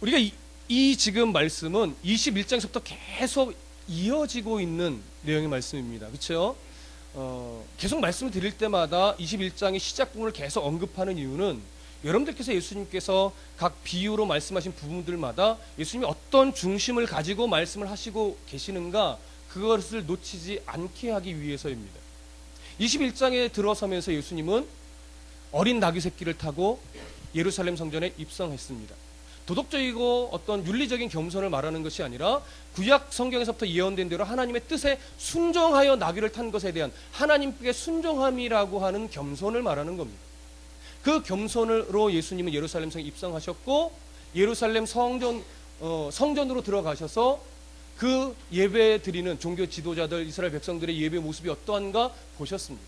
우리가 이 지금 말씀은 21장에서부터 계속 이어지고 있는 내용의 말씀입니다. 그렇죠? 계속 말씀을 드릴 때마다 21장의 시작 부분을 계속 언급하는 이유는 여러분들께서 예수님께서 각 비유로 말씀하신 부분들마다 예수님이 어떤 중심을 가지고 말씀을 하시고 계시는가, 그것을 놓치지 않게 하기 위해서입니다. 21장에 들어서면서 예수님은 어린 나귀 새끼를 타고 예루살렘 성전에 입성했습니다. 도덕적이고 어떤 윤리적인 겸손을 말하는 것이 아니라 구약 성경에서부터 예언된 대로 하나님의 뜻에 순종하여 나귀를 탄 것에 대한 하나님께 순종함이라고 하는 겸손을 말하는 겁니다. 그 겸손으로 예수님은 예루살렘 성에 입성하셨고, 예루살렘 성전으로 들어가셔서 그 예배 드리는 종교 지도자들, 이스라엘 백성들의 예배 모습이 어떠한가 보셨습니다.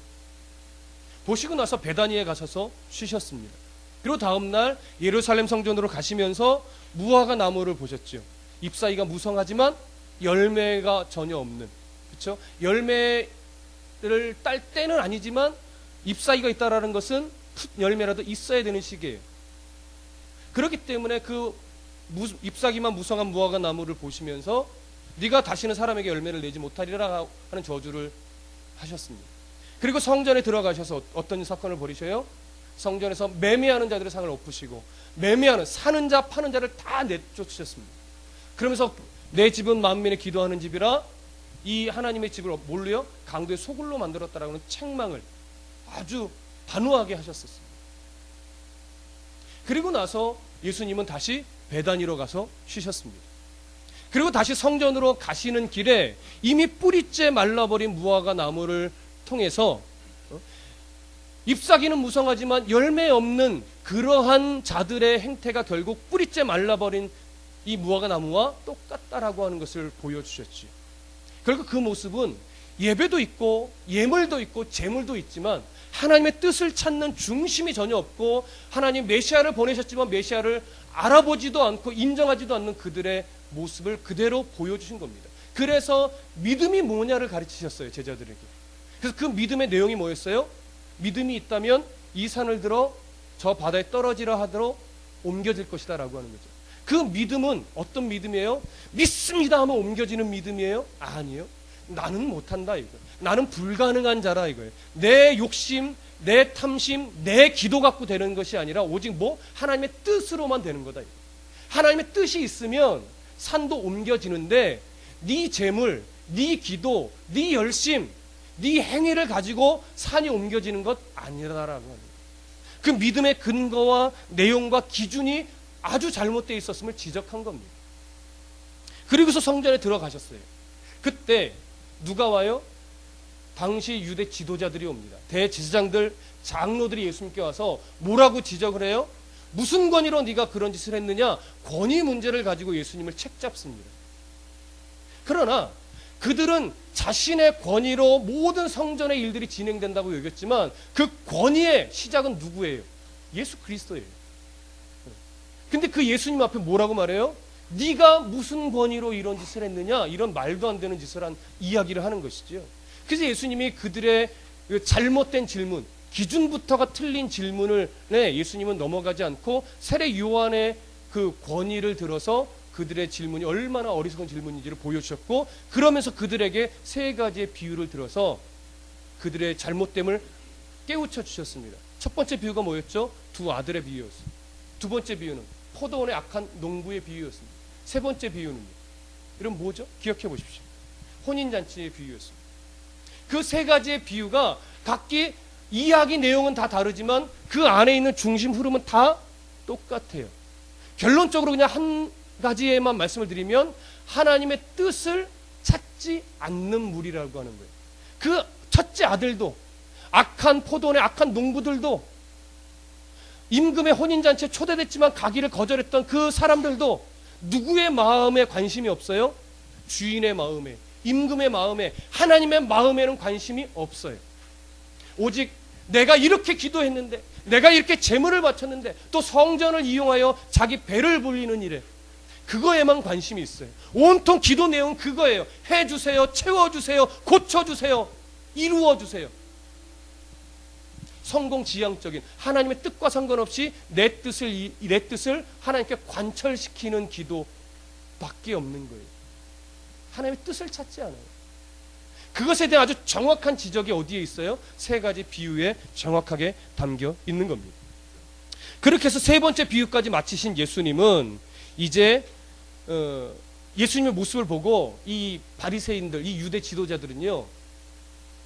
보시고 나서 베다니에 가셔서 쉬셨습니다. 그리고 다음날 예루살렘 성전으로 가시면서 무화과 나무를 보셨죠. 잎사귀가 무성하지만 열매가 전혀 없는, 그렇죠? 열매를 딸 때는 아니지만 잎사귀가 있다라는 것은 열매라도 있어야 되는 시기예요. 그렇기 때문에 그 잎사귀만 무성한 무화과 나무를 보시면서 네가 다시는 사람에게 열매를 내지 못하리라 하는 저주를 하셨습니다. 그리고 성전에 들어가셔서 어떤 사건을 벌이셔요? 성전에서 매매하는 자들의 상을 엎으시고, 매매하는, 사는 자 파는 자를 다 내쫓으셨습니다. 그러면서 내 집은 만민의 기도하는 집이라 이 하나님의 집을 뭘로요? 강도의 소굴로 만들었다라고 하는 책망을 아주 단호하게 하셨었습니다. 그리고 나서 예수님은 다시 베다니로 가서 쉬셨습니다. 그리고 다시 성전으로 가시는 길에 이미 뿌리째 말라버린 무화과 나무를 통해서 잎사귀는 무성하지만 열매 없는 그러한 자들의 행태가 결국 뿌리째 말라버린 이 무화과 나무와 똑같다라고 하는 것을 보여주셨지. 결국 그 모습은 예배도 있고 예물도 있고 제물도 있지만 하나님의 뜻을 찾는 중심이 전혀 없고, 하나님 메시아를 보내셨지만 메시아를 알아보지도 않고 인정하지도 않는 그들의 모습을 그대로 보여주신 겁니다. 그래서 믿음이 뭐냐를 가르치셨어요, 제자들에게. 그래서 그 믿음의 내용이 뭐였어요? 믿음이 있다면 이 산을 들어 저 바다에 떨어지라 하도록 옮겨질 것이다 라고 하는 거죠. 그 믿음은 어떤 믿음이에요? 믿습니다 하면 옮겨지는 믿음이에요? 아니에요. 나는 못한다 이거. 나는 불가능한 자라 이거예요. 내 욕심, 내 탐심, 내 기도 갖고 되는 것이 아니라 오직 뭐? 하나님의 뜻으로만 되는 거다. 이거. 하나님의 뜻이 있으면 산도 옮겨지는데 네 재물, 네 기도, 네 열심, 네 행위를 가지고 산이 옮겨지는 것 아니라라고 합니다. 그 믿음의 근거와 내용과 기준이 아주 잘못되어 있었음을 지적한 겁니다. 그리고서 성전에 들어가셨어요. 그때 누가 와요? 당시 유대 지도자들이 옵니다. 대제사장들, 장로들이 예수님께 와서 뭐라고 지적을 해요? 무슨 권위로 네가 그런 짓을 했느냐? 권위 문제를 가지고 예수님을 책잡습니다. 그러나 그들은 자신의 권위로 모든 성전의 일들이 진행된다고 여겼지만 그 권위의 시작은 누구예요? 예수 그리스도예요. 근데 그 예수님 앞에 뭐라고 말해요? 네가 무슨 권위로 이런 짓을 했느냐? 이런 말도 안 되는 짓을 한 이야기를 하는 것이죠. 그래서 예수님이 그들의 잘못된 질문, 기준부터가 틀린 질문을 예수님은 넘어가지 않고 세례 요한의 그 권위를 들어서 그들의 질문이 얼마나 어리석은 질문인지를 보여주셨고, 그러면서 그들에게 세 가지의 비유를 들어서 그들의 잘못됨을 깨우쳐 주셨습니다. 첫 번째 비유가 뭐였죠? 두 아들의 비유였습니다. 두 번째 비유는 포도원의 악한 농부의 비유였습니다. 세 번째 비유는요, 이런 뭐죠? 기억해 보십시오. 혼인잔치의 비유였습니다. 그 세 가지의 비유가 각기 이야기 내용은 다 다르지만 그 안에 있는 중심 흐름은 다 똑같아요. 결론적으로 그냥 한 가지에만 말씀을 드리면 하나님의 뜻을 찾지 않는 무리라고 하는 거예요. 그 첫째 아들도, 악한 포도원의 악한 농부들도, 임금의 혼인잔치에 초대됐지만 가기를 거절했던 그 사람들도 누구의 마음에 관심이 없어요? 주인의 마음에, 임금의 마음에, 하나님의 마음에는 관심이 없어요. 오직 내가 이렇게 기도했는데, 내가 이렇게 제물을 바쳤는데, 또 성전을 이용하여 자기 배를 불리는 일에 그거에만 관심이 있어요. 온통 기도 내용은 그거예요. 해주세요, 채워주세요, 고쳐주세요, 이루어주세요. 성공지향적인 하나님의 뜻과 상관없이 내 뜻을 하나님께 관철시키는 기도밖에 없는 거예요. 하나님의 뜻을 찾지 않아요. 그것에 대한 아주 정확한 지적이 어디에 있어요? 세 가지 비유에 정확하게 담겨 있는 겁니다. 그렇게 해서 세 번째 비유까지 마치신 예수님은 이제 예수님의 모습을 보고 이 바리새인들, 이 유대 지도자들은요,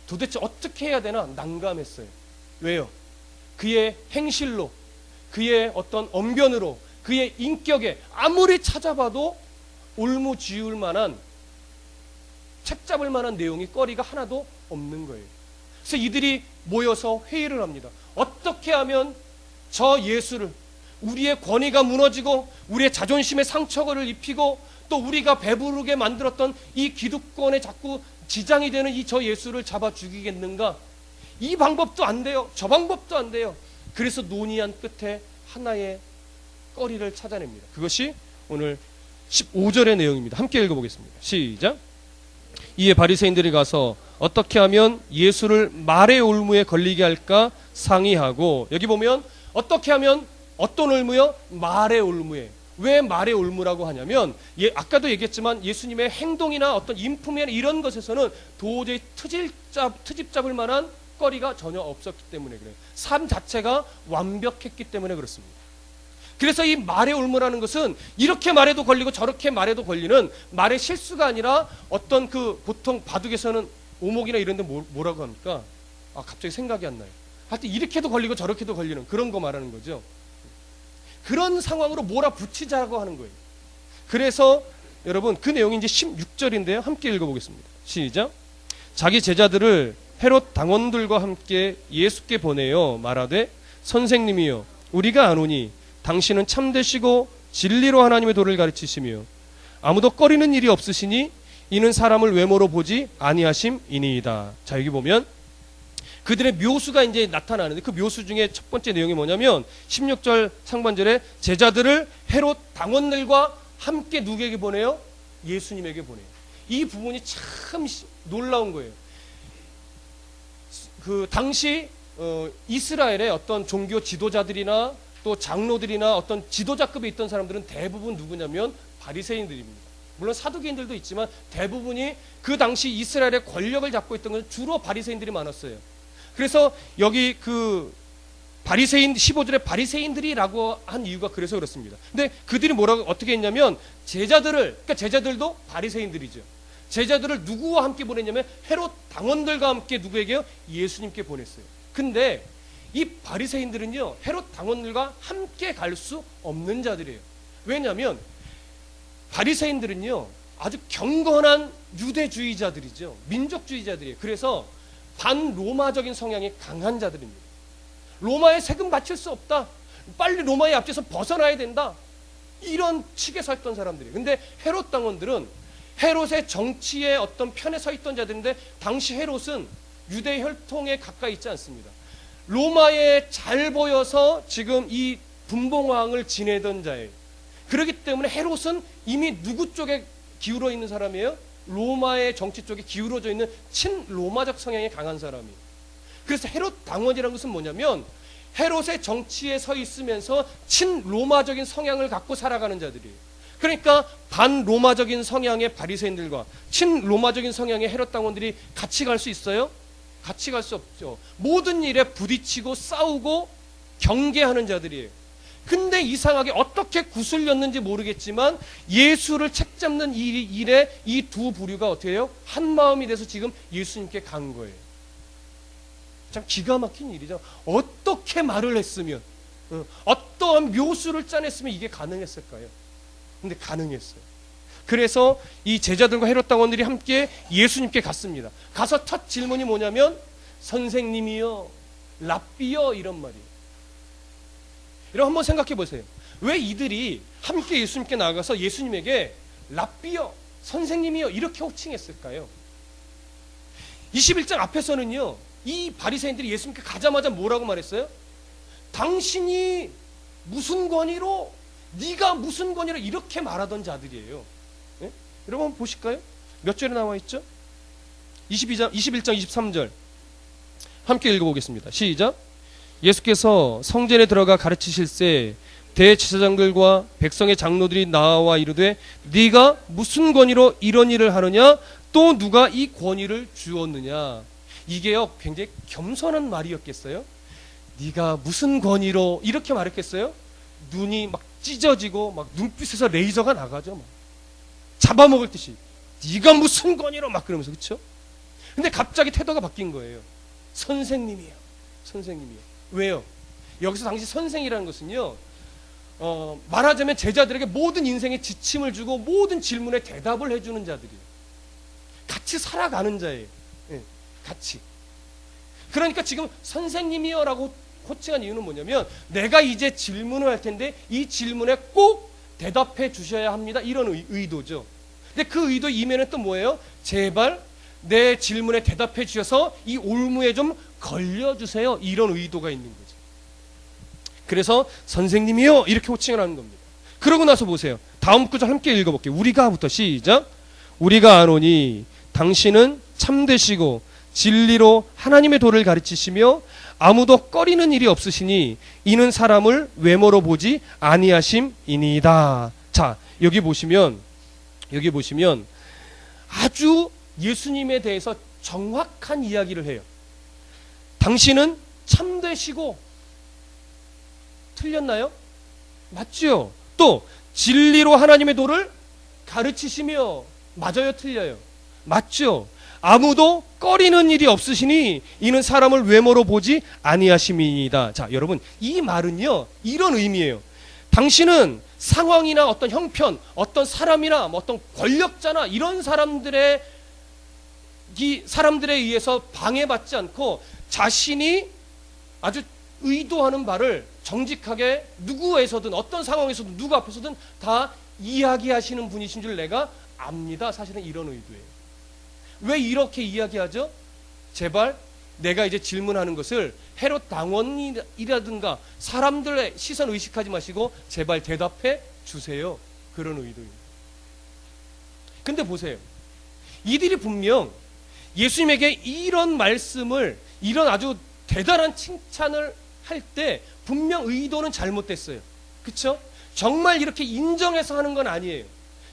도대체 어떻게 해야 되나 난감했어요. 왜요? 그의 행실로, 그의 어떤 언변으로, 그의 인격에 아무리 찾아봐도 올무지울 만한, 책 잡을 만한 내용이 거리가 하나도 없는 거예요. 그래서 이들이 모여서 회의를 합니다. 어떻게 하면 저 예수를, 우리의 권위가 무너지고 우리의 자존심에 상처를 입히고 또 우리가 배부르게 만들었던 이 기득권에 자꾸 지장이 되는 이 저 예수를 잡아 죽이겠는가? 이 방법도 안 돼요. 저 방법도 안 돼요. 그래서 논의한 끝에 하나의 거리를 찾아냅니다. 그것이 오늘 15절의 내용입니다. 함께 읽어보겠습니다. 시작. 이에 바리새인들이 가서 어떻게 하면 예수를 말의 올무에 걸리게 할까 상의하고, 여기 보면 어떻게 하면 어떤 올무요? 말의 올무에. 왜 말의 올무라고 하냐면, 아까도 얘기했지만 예수님의 행동이나 어떤 인품이나 이런 것에서는 도저히 트집 잡을 만한 거리가 전혀 없었기 때문에 그래요. 삶 자체가 완벽했기 때문에 그렇습니다. 그래서 이 말의 올무라는 것은 이렇게 말해도 걸리고 저렇게 말해도 걸리는 말의 실수가 아니라 어떤 그 보통 바둑에서는 오목이나 이런 데 뭐라고 합니까? 갑자기 생각이 안 나요. 하여튼 이렇게도 걸리고 저렇게도 걸리는 그런 거 말하는 거죠. 그런 상황으로 몰아붙이자고 하는 거예요. 그래서 여러분 그 내용이 이제 16절인데요. 함께 읽어보겠습니다. 시작. 자기 제자들을 헤롯 당원들과 함께 예수께 보내어 말하되 선생님이여 우리가 아노니 당신은 참되시고 진리로 하나님의 도를 가르치시며 아무도 꺼리는 일이 없으시니 이는 사람을 외모로 보지 아니하심이니이다. 자, 여기 보면 그들의 묘수가 이제 나타나는데 그 묘수 중에 첫 번째 내용이 뭐냐면 16절 상반절에 제자들을 헤롯 당원들과 함께 누구에게 보내요? 예수님에게 보내요. 이 부분이 참 놀라운 거예요. 그 당시 이스라엘의 어떤 종교 지도자들이나 또 장로들이나 어떤 지도자급에 있던 사람들은 대부분 누구냐면 바리새인들입니다. 물론 사두개인들도 있지만 대부분이 그 당시 이스라엘의 권력을 잡고 있던 것은 주로 바리새인들이 많았어요. 그래서 여기 그 바리새인 15절에 바리새인들이라고 한 이유가 그래서 그렇습니다. 근데 그들이 뭐라고 어떻게 했냐면 그러니까 제자들도 바리새인들이죠. 제자들을 누구와 함께 보냈냐면 헤롯 당원들과 함께 누구에게요? 예수님께 보냈어요. 근데 이 바리새인들은요 헤롯 당원들과 함께 갈 수 없는 자들이에요. 왜냐하면 바리새인들은요 아주 경건한 유대주의자들이죠. 민족주의자들이에요. 그래서 반로마적인 성향이 강한 자들입니다. 로마에 세금 바칠 수 없다. 빨리 로마의 앞에서 벗어나야 된다. 이런 측에 서 있던 사람들이에요. 근데 헤롯 당원들은 헤롯의 정치의 어떤 편에 서 있던 자들인데 당시 헤롯은 유대 혈통에 가까이 있지 않습니다. 로마에 잘 보여서 지금 이 분봉왕을 지내던 자예요. 그렇기 때문에 헤롯은 이미 누구 쪽에 기울어 있는 사람이에요? 로마의 정치 쪽에 기울어져 있는 친로마적 성향이 강한 사람이에요. 그래서 헤롯 당원이라는 것은 뭐냐면 헤롯의 정치에 서 있으면서 친로마적인 성향을 갖고 살아가는 자들이에요. 그러니까 반로마적인 성향의 바리새인들과 친로마적인 성향의 헤롯 당원들이 같이 갈 수 있어요? 같이 갈 수 없죠. 모든 일에 부딪히고 싸우고 경계하는 자들이에요. 근데 이상하게 어떻게 구슬렸는지 모르겠지만 예수를 책잡는 일에 이 두 부류가 어떻게 해요? 한 마음이 돼서 지금 예수님께 간 거예요. 참 기가 막힌 일이죠. 어떻게 말을 했으면 어떠한 묘수를 짜냈으면 이게 가능했을까요? 근데 가능했어요. 그래서 이 제자들과 헤롯 당원들이 함께 예수님께 갔습니다. 가서 첫 질문이 뭐냐면 선생님이요, 랍비요 이런 말이에요. 여러분 한번 생각해 보세요. 왜 이들이 함께 예수님께 나가서 예수님에게 랍비요, 선생님이요 이렇게 호칭했을까요? 21장 앞에서는요 이 바리새인들이 예수님께 가자마자 뭐라고 말했어요? 당신이 무슨 권위로, 네가 무슨 권위로 이렇게 말하던 자들이에요. 예? 여러분 한번 보실까요? 몇 절에 나와 있죠? 21장 23절 함께 읽어보겠습니다. 시작. 예수께서 성전에 들어가 가르치실세 대제사장들과 백성의 장로들이 나와 이르되 네가 무슨 권위로 이런 일을 하느냐 또 누가 이 권위를 주었느냐. 이게요 굉장히 겸손한 말이었겠어요? 네가 무슨 권위로 이렇게 말했겠어요? 눈이 막 찢어지고 막 눈빛에서 레이저가 나가죠. 막. 잡아먹을 듯이 네가 무슨 권위로 막 그러면서. 그렇죠? 근데 갑자기 태도가 바뀐 거예요. 선생님이요. 선생님이요. 왜요? 여기서 당시 선생이라는 것은요 말하자면 제자들에게 모든 인생의 지침을 주고 모든 질문에 대답을 해주는 자들이에요. 같이 살아가는 자예요. 네, 같이. 그러니까 지금 선생님이요 라고 호칭한 이유는 뭐냐면 내가 이제 질문을 할 텐데 이 질문에 꼭 대답해 주셔야 합니다. 이런 의도죠. 근데 그 의도 이면은 또 뭐예요? 제발 내 질문에 대답해 주셔서 이 올무에 좀 걸려주세요. 이런 의도가 있는 거죠. 그래서 선생님이요 이렇게 호칭을 하는 겁니다. 그러고 나서 보세요. 다음 구절 함께 읽어볼게요. 우리가부터 시작. 우리가 아노니 당신은 참되시고 진리로 하나님의 도를 가르치시며 아무도 꺼리는 일이 없으시니 이는 사람을 외모로 보지 아니하심이니이다. 자, 여기 보시면 아주 예수님에 대해서 정확한 이야기를 해요. 당신은 참되시고 틀렸나요? 맞죠? 또 진리로 하나님의 도를 가르치시며 맞아요? 틀려요? 맞죠? 아무도 꺼리는 일이 없으시니 이는 사람을 외모로 보지 아니하심이니이다. 자, 여러분 이 말은요 이런 의미예요. 당신은 상황이나 어떤 형편, 어떤 사람이나 어떤 권력자나 이런 사람들에 의해서 방해받지 않고 자신이 아주 의도하는 바를 정직하게 누구에서든 어떤 상황에서든 누구 앞에서든 다 이야기하시는 분이신 줄 내가 압니다. 사실은 이런 의도예요. 왜 이렇게 이야기하죠? 제발 내가 이제 질문하는 것을 헤롯 당원이라든가 사람들의 시선 의식하지 마시고 제발 대답해 주세요. 그런 의도입니다. 근데 보세요. 이들이 분명 예수님에게 이런 말씀을, 이런 아주 대단한 칭찬을 할 때 분명 의도는 잘못됐어요. 그렇죠? 정말 이렇게 인정해서 하는 건 아니에요.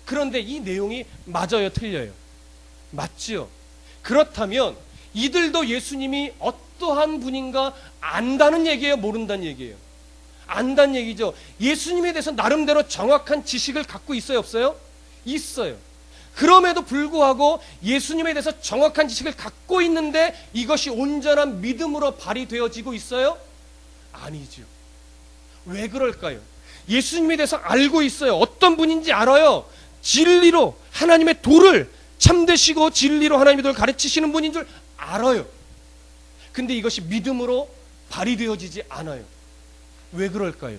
그런데 이 내용이 맞아요, 틀려요? 맞지요? 그렇다면 이들도 예수님이 어떠한 분인가 안다는 얘기예요, 모른다는 얘기예요? 안다는 얘기죠. 예수님에 대해서 나름대로 정확한 지식을 갖고 있어요, 없어요? 있어요. 그럼에도 불구하고 예수님에 대해서 정확한 지식을 갖고 있는데 이것이 온전한 믿음으로 발휘되어지고 있어요? 아니죠. 왜 그럴까요? 예수님에 대해서 알고 있어요. 어떤 분인지 알아요. 진리로 하나님의 도를, 참되시고 진리로 하나님의 도를 가르치시는 분인 줄 알아요. 근데 이것이 믿음으로 발휘되어지지 않아요. 왜 그럴까요?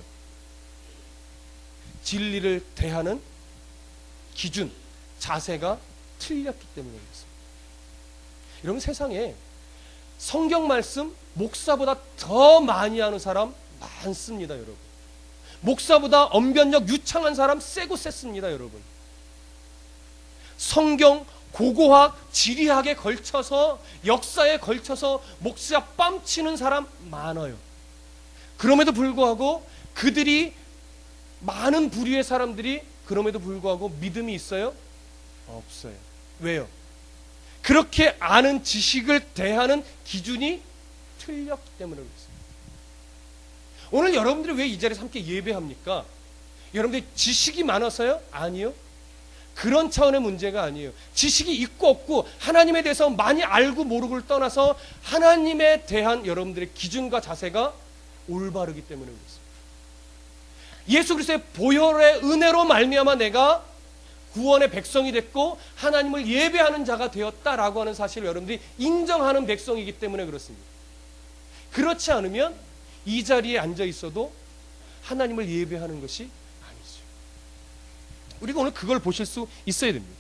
진리를 대하는 기준, 자세가 틀렸기 때문에 그렇습니다. 여러분, 세상에 성경 말씀 목사보다 더 많이 하는 사람 많습니다, 여러분. 목사보다 언변력 유창한 사람 세고 셌습니다, 여러분. 성경 고고학, 지리학에 걸쳐서, 역사에 걸쳐서 목사 뺨치는 사람 많아요. 그럼에도 불구하고 그들이, 많은 부류의 사람들이 그럼에도 불구하고 믿음이 있어요? 없어요. 왜요? 그렇게 아는 지식을 대하는 기준이 틀렸기 때문에 그렇습니다. 오늘 여러분들이 왜 이 자리에서 함께 예배합니까? 여러분들이 지식이 많아서요? 아니요. 그런 차원의 문제가 아니에요. 지식이 있고 없고 하나님에 대해서 많이 알고 모르고를 떠나서 하나님에 대한 여러분들의 기준과 자세가 올바르기 때문에 그렇습니다. 예수 그리스도의 보혈의 은혜로 말미암아 내가 구원의 백성이 됐고 하나님을 예배하는 자가 되었다라고 하는 사실을 여러분들이 인정하는 백성이기 때문에 그렇습니다. 그렇지 않으면 이 자리에 앉아 있어도 하나님을 예배하는 것이 아니죠. 우리가 오늘 그걸 보실 수 있어야 됩니다.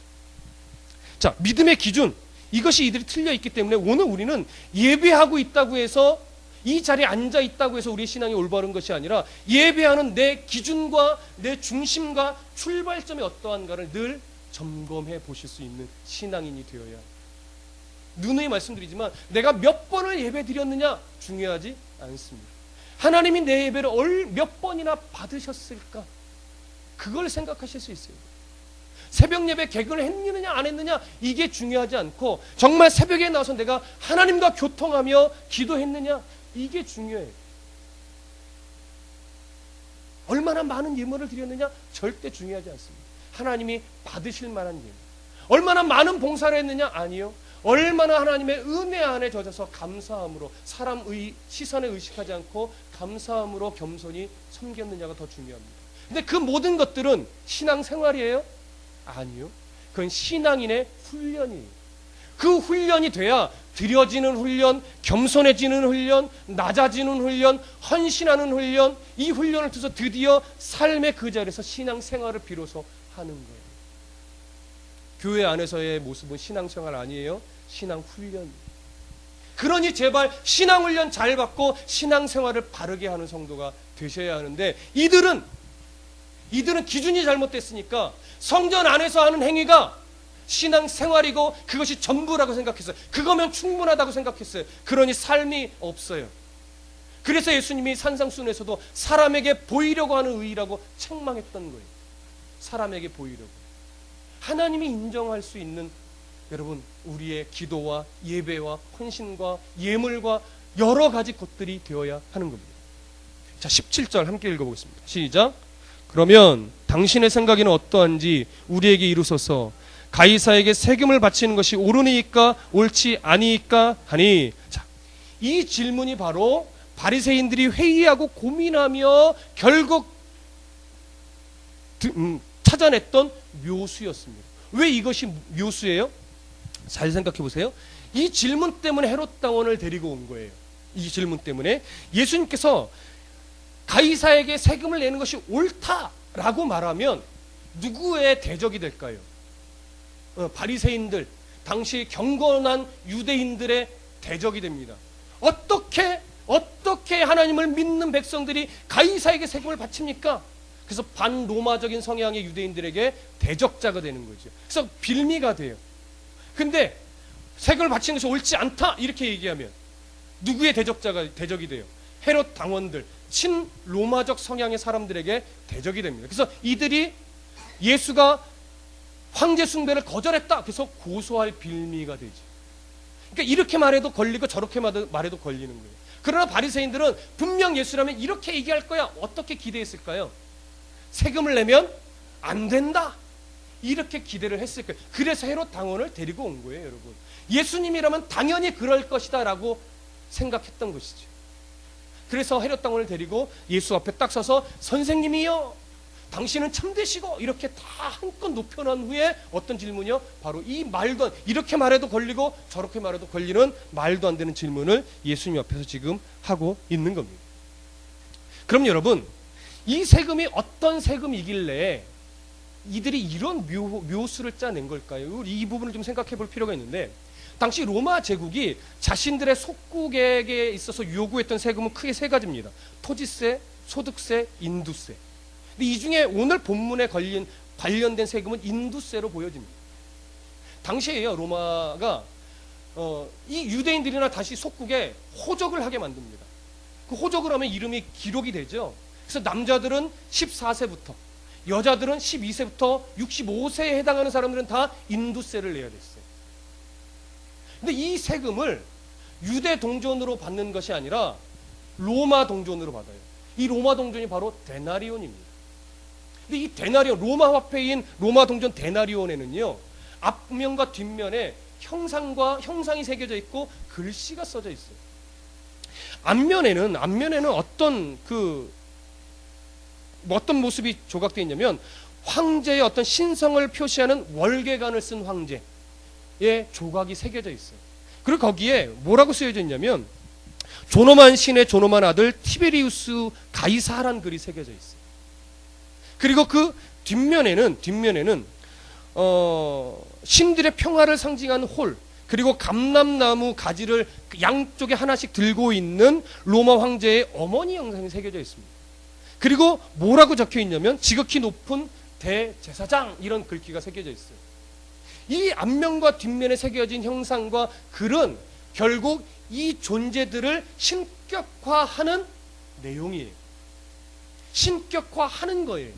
자, 믿음의 기준, 이것이 이들이 틀려 있기 때문에 오늘 우리는 예배하고 있다고 해서, 이 자리에 앉아 있다고 해서 우리의 신앙이 올바른 것이 아니라 예배하는 내 기준과 내 중심과 출발점이 어떠한가를 늘 점검해 보실 수 있는 신앙인이 되어야 합니다. 누누이 말씀드리지만 내가 몇 번을 예배 드렸느냐 중요하지 않습니다. 하나님이 내 예배를 몇 번이나 받으셨을까? 그걸 생각하실 수 있어요. 새벽 예배 개근을 했느냐 안 했느냐 이게 중요하지 않고 정말 새벽에 나와서 내가 하나님과 교통하며 기도했느냐 이게 중요해요. 얼마나 많은 예물을 드렸느냐 절대 중요하지 않습니다. 하나님이 받으실 만한 예물. 얼마나 많은 봉사를 했느냐 아니요. 얼마나 하나님의 은혜 안에 젖어서 감사함으로 사람의 시선에 의식하지 않고 감사함으로 겸손히 섬겼느냐가 더 중요합니다. 근데 그 모든 것들은 신앙생활이에요? 아니요. 그건 신앙인의 훈련이에요. 그 훈련이 돼야 드려지는 훈련, 겸손해지는 훈련, 낮아지는 훈련, 헌신하는 훈련, 이 훈련을 통해서 드디어 삶의 그 자리에서 신앙생활을 비로소 하는 거예요. 교회 안에서의 모습은 신앙생활 아니에요. 신앙훈련. 그러니 제발 신앙훈련 잘 받고 신앙생활을 바르게 하는 성도가 되셔야 하는데 이들은 기준이 잘못됐으니까 성전 안에서 하는 행위가 신앙생활이고 그것이 전부라고 생각했어요. 그거면 충분하다고 생각했어요. 그러니 삶이 없어요. 그래서 예수님이 산상수훈에서도 사람에게 보이려고 하는 의라고 책망했던 거예요. 사람에게 보이려고. 하나님이 인정할 수 있는 여러분 우리의 기도와 예배와 헌신과 예물과 여러 가지 것들이 되어야 하는 겁니다. 자, 17절 함께 읽어보겠습니다. 시작. 그러면 당신의 생각에는 어떠한지 우리에게 이루소서. 가이사에게 세금을 바치는 것이 옳으니까 옳지 아니니까 하니. 자, 이 질문이 바로 바리새인들이 회의하고 고민하며 결국 찾아냈던 묘수였습니다. 왜 이것이 묘수예요? 잘 생각해 보세요. 이 질문 때문에 헤롯 당원을 데리고 온 거예요. 이 질문 때문에 예수님께서 가이사에게 세금을 내는 것이 옳다라고 말하면 누구의 대적이 될까요? 바리새인들, 당시 경건한 유대인들의 대적이 됩니다. 어떻게 하나님을 믿는 백성들이 가이사에게 세금을 바칩니까? 그래서 반로마적인 성향의 유대인들에게 대적자가 되는 거죠. 그래서 빌미가 돼요. 근데 세금을 바치는 것이 옳지 않다 이렇게 얘기하면 누구의 대적이 돼요? 헤롯 당원들, 친로마적 성향의 사람들에게 대적이 됩니다. 그래서 이들이 예수가 황제 숭배를 거절했다. 그래서 고소할 빌미가 되죠. 그러니까 이렇게 말해도 걸리고 저렇게 말해도 걸리는 거예요. 그러나 바리새인들은 분명 예수라면 이렇게 얘기할 거야. 어떻게 기대했을까요? 세금을 내면 안 된다. 이렇게 기대를 했을 거예요. 그래서 헤롯 당원을 데리고 온 거예요, 여러분. 예수님이라면 당연히 그럴 것이다 라고 생각했던 것이죠. 그래서 헤롯 당원을 데리고 예수 앞에 딱 서서 선생님이요, 당신은 참되시고 이렇게 다 한껏 높여놓은 후에 어떤 질문이요? 바로 이 말도 안, 이렇게 말해도 걸리고 저렇게 말해도 걸리는 말도 안 되는 질문을 예수님 앞에서 지금 하고 있는 겁니다. 그럼 여러분, 이 세금이 어떤 세금이길래 이들이 이런 묘수를 짜낸 걸까요? 이 부분을 좀 생각해 볼 필요가 있는데, 당시 로마 제국이 자신들의 속국에게 있어서 요구했던 세금은 크게 세 가지입니다. 토지세, 소득세, 인두세. 근데 이 중에 오늘 본문에 관련된 세금은 인두세로 보여집니다. 당시에요, 로마가 이 유대인들이나 다시 속국에 호적을 하게 만듭니다. 그 호적을 하면 이름이 기록이 되죠. 그래서 남자들은 14세부터, 여자들은 12세부터 65세에 해당하는 사람들은 다 인두세를 내야 됐어요. 근데 이 세금을 유대 동전으로 받는 것이 아니라 로마 동전으로 받아요. 이 로마 동전이 바로 데나리온입니다. 근데 이 데나리온, 로마 화폐인 로마 동전 데나리온에는요, 앞면과 뒷면에 형상이 새겨져 있고 글씨가 써져 있어요. 앞면에는 어떤 모습이 조각되어 있냐면 황제의 어떤 신성을 표시하는 월계관을 쓴 황제의 조각이 새겨져 있어요. 그리고 거기에 뭐라고 쓰여져 있냐면 존엄한 신의 존엄한 아들 티베리우스 가이사라는 글이 새겨져 있어요. 그리고 그 뒷면에는 신들의 평화를 상징하는 홀, 그리고 감람나무 가지를 양쪽에 하나씩 들고 있는 로마 황제의 어머니 형상이 새겨져 있습니다. 그리고 뭐라고 적혀 있냐면 지극히 높은 대제사장, 이런 글귀가 새겨져 있어요. 이 앞면과 뒷면에 새겨진 형상과 글은 결국 이 존재들을 신격화하는 내용이에요. 신격화하는 거예요.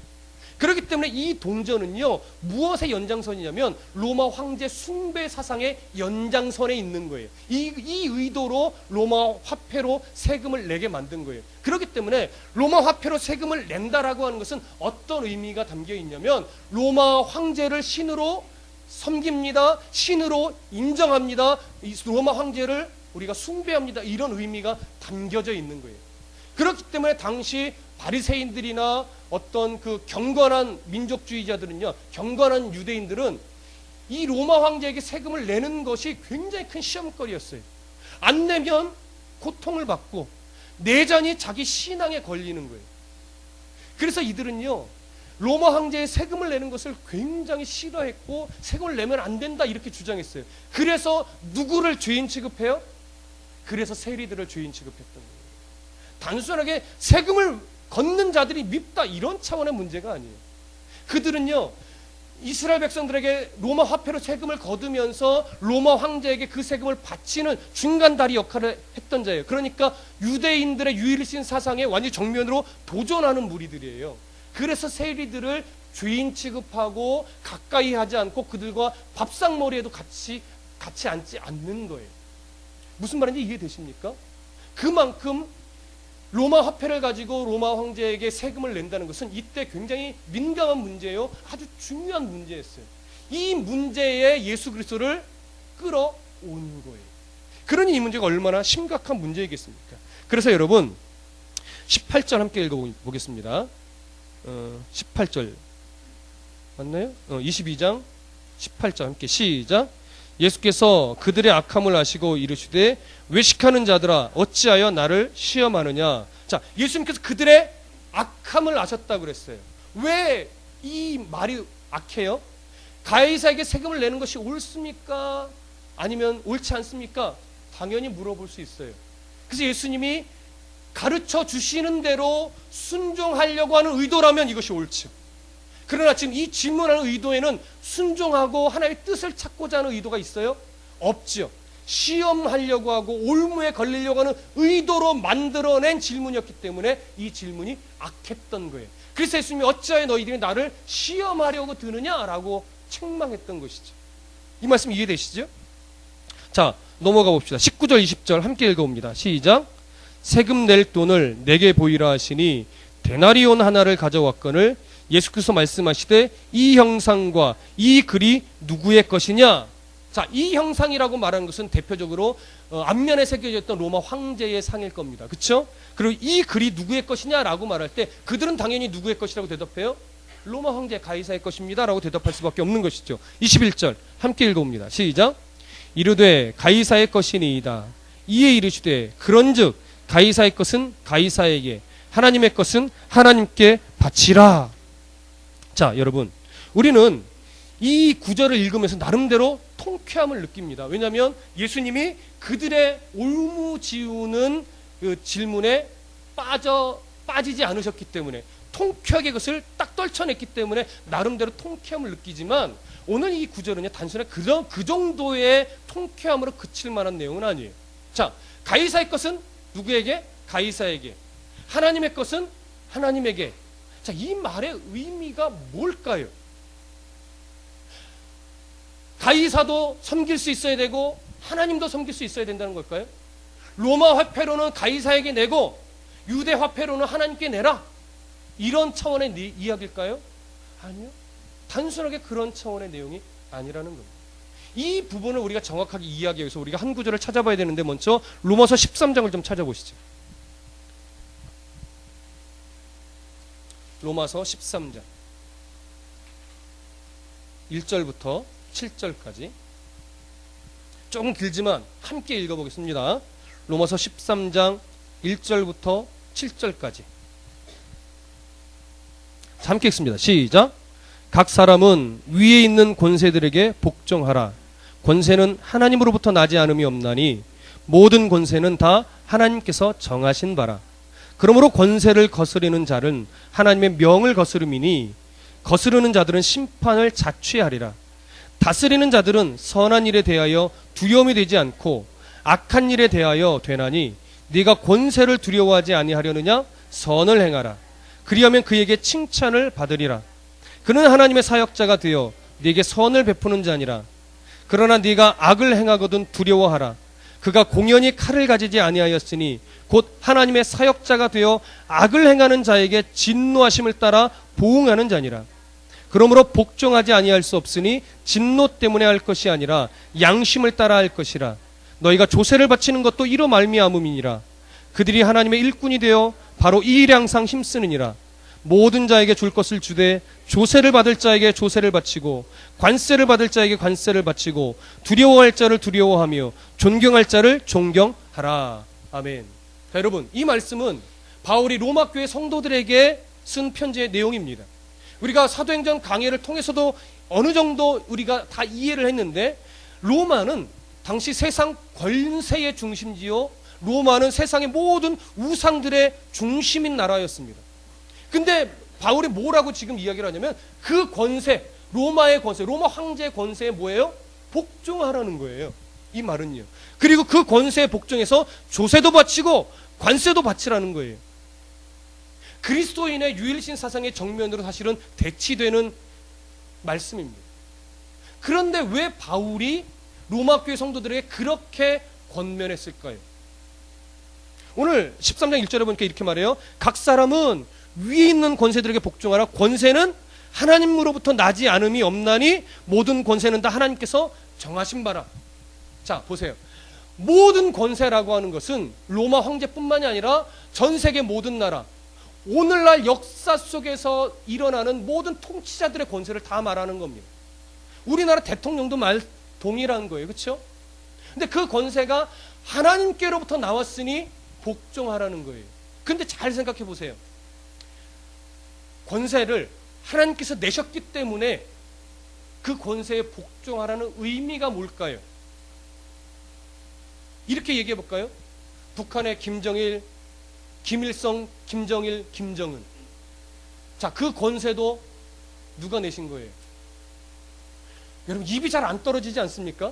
그렇기 때문에 이 동전은요, 무엇의 연장선이냐면 로마 황제 숭배 사상의 연장선에 있는 거예요. 이 의도로 로마 화폐로 세금을 내게 만든 거예요. 그렇기 때문에 로마 화폐로 세금을 낸다라고 하는 것은 어떤 의미가 담겨 있냐면 로마 황제를 신으로 섬깁니다. 신으로 인정합니다. 이 로마 황제를 우리가 숭배합니다. 이런 의미가 담겨져 있는 거예요. 그렇기 때문에 당시 바리새인들이나 어떤 그 경건한 민족주의자들은요, 경건한 유대인들은 이 로마 황제에게 세금을 내는 것이 굉장히 큰 시험거리였어요. 안 내면 고통을 받고 내전이 자기 신앙에 걸리는 거예요. 그래서 이들은요, 로마 황제의 세금을 내는 것을 굉장히 싫어했고 세금을 내면 안 된다 이렇게 주장했어요. 그래서 누구를 죄인 취급해요? 그래서 세리들을 죄인 취급했던 거예요. 단순하게 세금을 걷는 자들이 밉다 이런 차원의 문제가 아니에요. 그들은요, 이스라엘 백성들에게 로마 화폐로 세금을 거두면서 로마 황제에게 그 세금을 바치는 중간다리 역할을 했던 자예요. 그러니까 유대인들의 유일신 사상에 완전히 정면으로 도전하는 무리들이에요. 그래서 세리들을 죄인 취급하고 가까이 하지 않고 그들과 밥상머리에도 같이 앉지 않는 거예요. 무슨 말인지 이해되십니까? 그만큼 로마 화폐를 가지고 로마 황제에게 세금을 낸다는 것은 이때 굉장히 민감한 문제예요. 아주 중요한 문제였어요. 이 문제에 예수 그리스도를 끌어온 거예요. 그러니 이 문제가 얼마나 심각한 문제이겠습니까? 그래서 여러분 18절 함께 읽어보겠습니다. 18절 맞나요? 22장 18절 함께 시작. 예수께서 그들의 악함을 아시고 이르시되 외식하는 자들아 어찌하여 나를 시험하느냐. 자, 예수님께서 그들의 악함을 아셨다고 그랬어요. 왜 이 말이 악해요? 가이사에게 세금을 내는 것이 옳습니까? 아니면 옳지 않습니까? 당연히 물어볼 수 있어요. 그래서 예수님이 가르쳐 주시는 대로 순종하려고 하는 의도라면 이것이 옳죠. 그러나 지금 이 질문하는 의도에는 순종하고 하나님의 뜻을 찾고자 하는 의도가 있어요? 없죠. 시험하려고 하고 올무에 걸리려고 하는 의도로 만들어낸 질문이었기 때문에 이 질문이 악했던 거예요. 그래서 예수님이 어찌하여 너희들이 나를 시험하려고 드느냐라고 책망했던 것이죠. 이 말씀 이해되시죠? 자, 넘어가 봅시다. 19절 20절 함께 읽어봅니다. 시작. 세금 낼 돈을 내게 보이라 하시니 데나리온 하나를 가져왔거늘 예수께서 말씀하시되 이 형상과 이 글이 누구의 것이냐. 자, 이 형상이라고 말하는 것은 대표적으로 앞면에 새겨져 있던 로마 황제의 상일 겁니다. 그렇죠? 그리고 이 글이 누구의 것이냐라고 말할 때 그들은 당연히 누구의 것이라고 대답해요? 로마 황제 가이사의 것입니다 라고 대답할 수밖에 없는 것이죠. 21절 함께 읽어봅니다. 시작. 이르되 가이사의 것이니이다. 이에 이르시되 그런즉 가이사의 것은 가이사에게 하나님의 것은 하나님께 바치라. 자, 여러분, 우리는 이 구절을 읽으면서 나름대로 통쾌함을 느낍니다. 왜냐하면 예수님이 그들의 올무지우는 그 질문에 빠지지 않으셨기 때문에, 통쾌하게 그것을 딱 떨쳐냈기 때문에 나름대로 통쾌함을 느끼지만, 오늘 이 구절은요, 단순히 그 정도의 통쾌함으로 그칠 만한 내용은 아니에요. 자, 가이사의 것은 누구에게? 가이사에게. 하나님의 것은 하나님에게. 자, 이 말의 의미가 뭘까요? 가이사도 섬길 수 있어야 되고 하나님도 섬길 수 있어야 된다는 걸까요? 로마 화폐로는 가이사에게 내고 유대 화폐로는 하나님께 내라, 이런 차원의 이야기일까요? 아니요. 단순하게 그런 차원의 내용이 아니라는 겁니다. 이 부분을 우리가 정확하게 이해하기 위해서 우리가 한 구절을 찾아봐야 되는데, 먼저 로마서 13장을 좀 찾아보시죠. 로마서 13장 1절부터 7절까지 조금 길지만 함께 읽어보겠습니다. 로마서 13장 1절부터 7절까지 함께 읽습니다. 시작. 각 사람은 위에 있는 권세들에게 복종하라. 권세는 하나님으로부터 나지 않음이 없나니 모든 권세는 다 하나님께서 정하신 바라. 그러므로 권세를 거스르는 자는 하나님의 명을 거스름이니 거스르는 자들은 심판을 자취하리라. 다스리는 자들은 선한 일에 대하여 두려움이 되지 않고 악한 일에 대하여 되나니 네가 권세를 두려워하지 아니하려느냐? 선을 행하라. 그리하면 그에게 칭찬을 받으리라. 그는 하나님의 사역자가 되어 네게 선을 베푸는 자니라. 그러나 네가 악을 행하거든 두려워하라. 그가 공연히 칼을 가지지 아니하였으니 곧 하나님의 사역자가 되어 악을 행하는 자에게 진노하심을 따라 보응하는 자니라. 그러므로 복종하지 아니할 수 없으니 진노 때문에 할 것이 아니라 양심을 따라 할 것이라. 너희가 조세를 바치는 것도 이로 말미암음이니라. 그들이 하나님의 일꾼이 되어 바로 이 일에 항상 힘쓰느니라. 모든 자에게 줄 것을 주되 조세를 받을 자에게 조세를 바치고 관세를 받을 자에게 관세를 바치고 두려워할 자를 두려워하며 존경할 자를 존경하라. 아멘. 자, 여러분, 이 말씀은 바울이 로마 교회 성도들에게 쓴 편지의 내용입니다. 우리가 사도행전 강해를 통해서도 어느 정도 우리가 다 이해를 했는데, 로마는 당시 세상 권세의 중심지요, 로마는 세상의 모든 우상들의 중심인 나라였습니다. 근데 바울이 뭐라고 지금 이야기를 하냐면, 그 권세, 로마의 권세, 로마 황제의 권세에 뭐예요? 복종하라는 거예요. 이 말은요. 그리고 그 권세에 복종해서 조세도 바치고 관세도 바치라는 거예요. 그리스도인의 유일신 사상의 정면으로 사실은 대치되는 말씀입니다. 그런데 왜 바울이 로마 교회 성도들에게 그렇게 권면했을까요? 오늘 13장 1절에 보니까 이렇게 말해요. 각 사람은 위에 있는 권세들에게 복종하라. 권세는 하나님으로부터 나지 않음이 없나니 모든 권세는 다 하나님께서 정하신 바라. 자, 보세요. 모든 권세라고 하는 것은 로마 황제뿐만이 아니라 전 세계 모든 나라, 오늘날 역사 속에서 일어나는 모든 통치자들의 권세를 다 말하는 겁니다. 우리나라 대통령도 말 동일한 거예요. 그렇죠? 근데 그 권세가 하나님께로부터 나왔으니 복종하라는 거예요. 근데 잘 생각해 보세요. 권세를 하나님께서 내셨기 때문에 그 권세에 복종하라는 의미가 뭘까요? 이렇게 얘기해 볼까요? 북한의 김정일, 김일성, 김정일, 김정은. 자, 그 권세도 누가 내신 거예요? 여러분, 입이 잘 안 떨어지지 않습니까?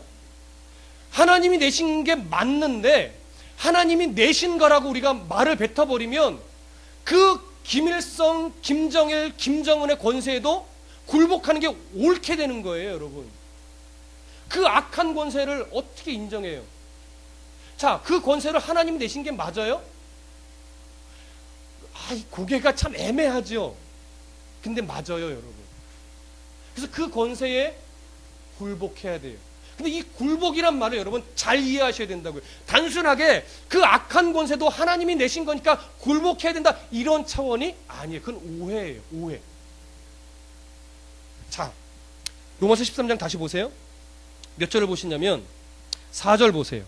하나님이 내신 게 맞는데 하나님이 내신 거라고 우리가 말을 뱉어버리면 그 김일성, 김정일, 김정은의 권세에도 굴복하는 게 옳게 되는 거예요, 여러분. 그 악한 권세를 어떻게 인정해요? 자, 그 권세를 하나님이 내신 게 맞아요? 이 고개가 참 애매하죠. 근데 맞아요, 여러분. 그래서 그 권세에 굴복해야 돼요. 근데 이 굴복이란 말을 여러분 잘 이해하셔야 된다고요. 단순하게 그 악한 권세도 하나님이 내신 거니까 굴복해야 된다, 이런 차원이 아니에요. 그건 오해예요, 오해. 자, 로마서 13장 다시 보세요. 몇 절을 보시냐면 4절 보세요.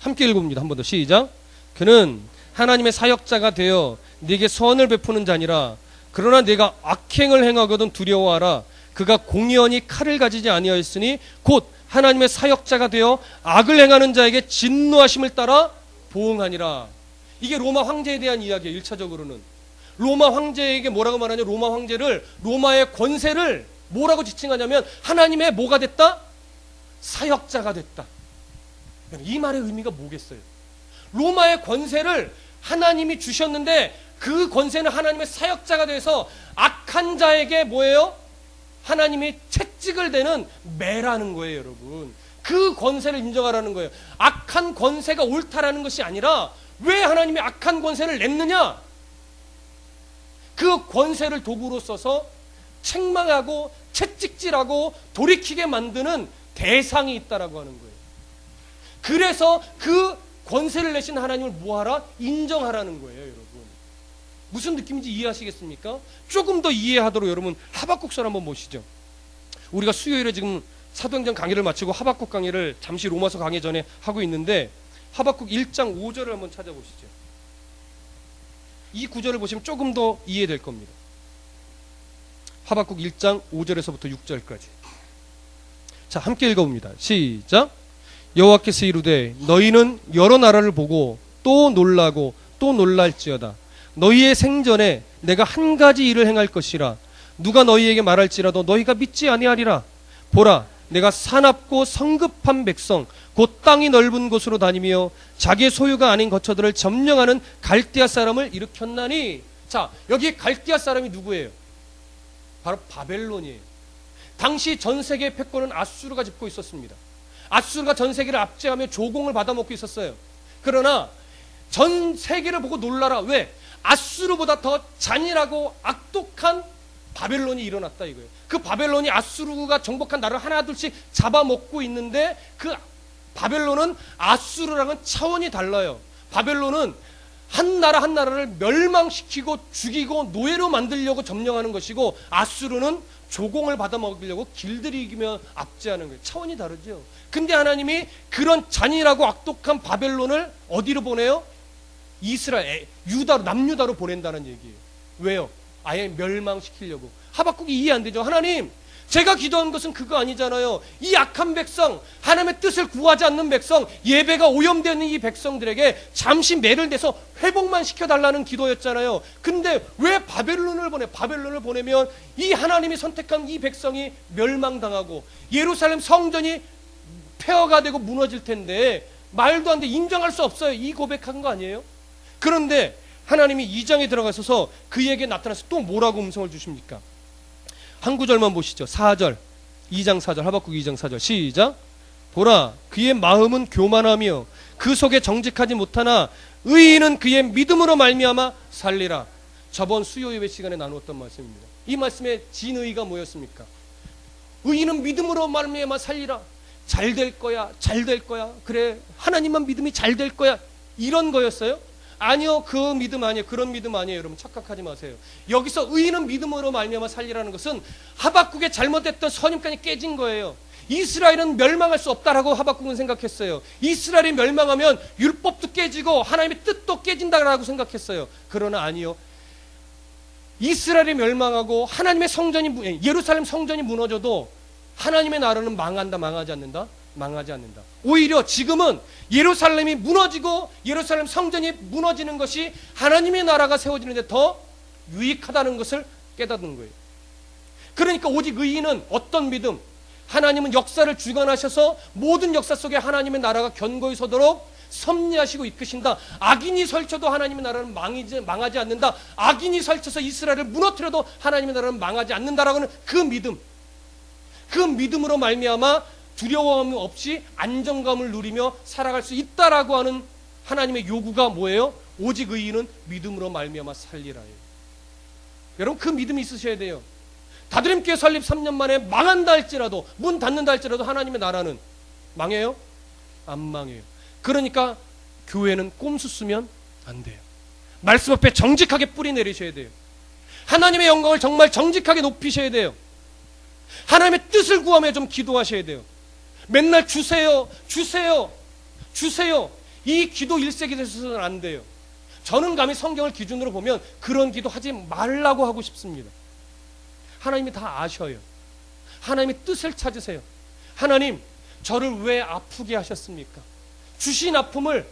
함께 읽어봅니다. 한 번 더 시작. 그는 하나님의 사역자가 되어 네게 선을 베푸는 자니라. 그러나 네가 악행을 행하거든 두려워하라. 그가 공연히 칼을 가지지 아니하였으니 곧 하나님의 사역자가 되어 악을 행하는 자에게 진노하심을 따라 보응하니라. 이게 로마 황제에 대한 이야기예요. 1차적으로는 로마 황제에게 뭐라고 말하냐, 로마 황제를, 로마의 권세를 뭐라고 지칭하냐면 하나님의 뭐가 됐다? 사역자가 됐다. 이 말의 의미가 뭐겠어요? 로마의 권세를 하나님이 주셨는데 그 권세는 하나님의 사역자가 돼서 악한 자에게 뭐예요? 하나님이 채찍을 대는 매라는 거예요, 여러분. 그 권세를 인정하라는 거예요. 악한 권세가 옳다라는 것이 아니라 왜 하나님이 악한 권세를 냈느냐? 그 권세를 도구로 써서 책망하고 채찍질하고 돌이키게 만드는 대상이 있다라고 하는 거예요. 그래서 그 권세를 내신 하나님을 뭐하라? 인정하라는 거예요, 여러분. 무슨 느낌인지 이해하시겠습니까? 조금 더 이해하도록 여러분 하박국서를 한번 보시죠. 우리가 수요일에 지금 사도행전 강의를 마치고 하박국 강의를 잠시 로마서 강의 전에 하고 있는데, 하박국 1장 5절을 한번 찾아보시죠. 이 구절을 보시면 조금 더 이해될 겁니다. 하박국 1장 5절에서부터 6절까지. 자, 함께 읽어봅니다. 시작. 여호와께서 이르되 너희는 여러 나라를 보고 또 놀라고 또 놀랄지어다. 너희의 생전에 내가 한 가지 일을 행할 것이라. 누가 너희에게 말할지라도 너희가 믿지 아니하리라. 보라, 내가 사납고 성급한 백성 곧 땅이 넓은 곳으로 다니며 자기의 소유가 아닌 거처들을 점령하는 갈대아 사람을 일으켰나니. 자, 여기 갈대아 사람이 누구예요? 바로 바벨론이에요. 당시 전 세계의 패권은 아수르가 짚고 있었습니다. 아수르가 전 세계를 압제하며 조공을 받아먹고 있었어요. 그러나 전 세계를 보고 놀라라. 왜? 아수르보다 더 잔인하고 악독한 바벨론이 일어났다 이거예요. 그 바벨론이 아수르가 정복한 나라를 하나둘씩 잡아먹고 있는데 그 바벨론은 아수르랑은 차원이 달라요. 바벨론은 한 나라 한 나라를 멸망시키고 죽이고 노예로 만들려고 점령하는 것이고, 아수르는 조공을 받아먹으려고 길들이며 압제하는 거예요. 차원이 다르죠. 근데 하나님이 그런 잔인하고 악독한 바벨론을 어디로 보내요? 이스라엘, 유다로, 남유다로 보낸다는 얘기예요. 왜요? 아예 멸망시키려고. 하박국이 이해 안 되죠. 하나님, 제가 기도한 것은 그거 아니잖아요. 이 악한 백성, 하나님의 뜻을 구하지 않는 백성, 예배가 오염되는 이 백성들에게 잠시 매를 내서 회복만 시켜달라는 기도였잖아요. 근데 왜 바벨론을 보내? 바벨론을 보내면 이 하나님이 선택한 이 백성이 멸망당하고 예루살렘 성전이 폐허가 되고 무너질 텐데 말도 안 돼, 인정할 수 없어요. 이 고백한 거 아니에요? 그런데 하나님이 2장에 들어가셔서 그에게 나타나서 또 뭐라고 음성을 주십니까? 한 구절만 보시죠. 4절, 2장 4절, 하박국 2장 4절 시작. 보라, 그의 마음은 교만하며 그 속에 정직하지 못하나 의인은 그의 믿음으로 말미암아 살리라. 저번 수요 예배 시간에 나누었던 말씀입니다. 이 말씀의 진의가 뭐였습니까? 의인은 믿음으로 말미암아 살리라. 잘 될 거야, 잘 될 거야. 그래, 하나님만 믿으면 잘 될 거야. 이런 거였어요? 아니요, 그 믿음 아니에요. 그런 믿음 아니에요. 여러분 착각하지 마세요. 여기서 의인은 믿음으로 말미암아 살리라는 것은 하박국의 잘못됐던 선임까지 깨진 거예요. 이스라엘은 멸망할 수 없다라고 하박국은 생각했어요. 이스라엘이 멸망하면 율법도 깨지고 하나님의 뜻도 깨진다라고 생각했어요. 그러나 아니요, 이스라엘이 멸망하고 하나님의 성전이, 예루살렘 성전이 무너져도 하나님의 나라는 망하지 않는다? 망하지 않는다. 오히려 지금은 예루살렘이 무너지고 예루살렘 성전이 무너지는 것이 하나님의 나라가 세워지는데 더 유익하다는 것을 깨닫는 거예요. 그러니까 오직 의인은 어떤 믿음? 하나님은 역사를 주관하셔서 모든 역사 속에 하나님의 나라가 견고히 서도록 섭리하시고 이끄신다. 악인이 설쳐도 하나님의 나라는 망하지 않는다. 악인이 설쳐서 이스라엘을 무너뜨려도 하나님의 나라는 망하지 않는다라고는 그 믿음, 그 믿음으로 말미암아 두려움 없이 안정감을 누리며 살아갈 수 있다라고 하는 하나님의 요구가 뭐예요? 오직 의인은 믿음으로 말미암아 살리라예요. 여러분 그 믿음이 있으셔야 돼요. 다드림교회 설립 3년 만에 망한다 할지라도, 문 닫는다 할지라도 하나님의 나라는 망해요? 안 망해요. 그러니까 교회는 꼼수 쓰면 안 돼요. 말씀 앞에 정직하게 뿌리 내리셔야 돼요. 하나님의 영광을 정말 정직하게 높이셔야 돼요. 하나님의 뜻을 구하며 좀 기도하셔야 돼요. 맨날 주세요, 주세요, 주세요. 이 기도 일색이 되셔서는 안 돼요. 저는 감히 성경을 기준으로 보면 그런 기도 하지 말라고 하고 싶습니다. 하나님이 다 아셔요. 하나님의 뜻을 찾으세요. 하나님, 저를 왜 아프게 하셨습니까? 주신 아픔을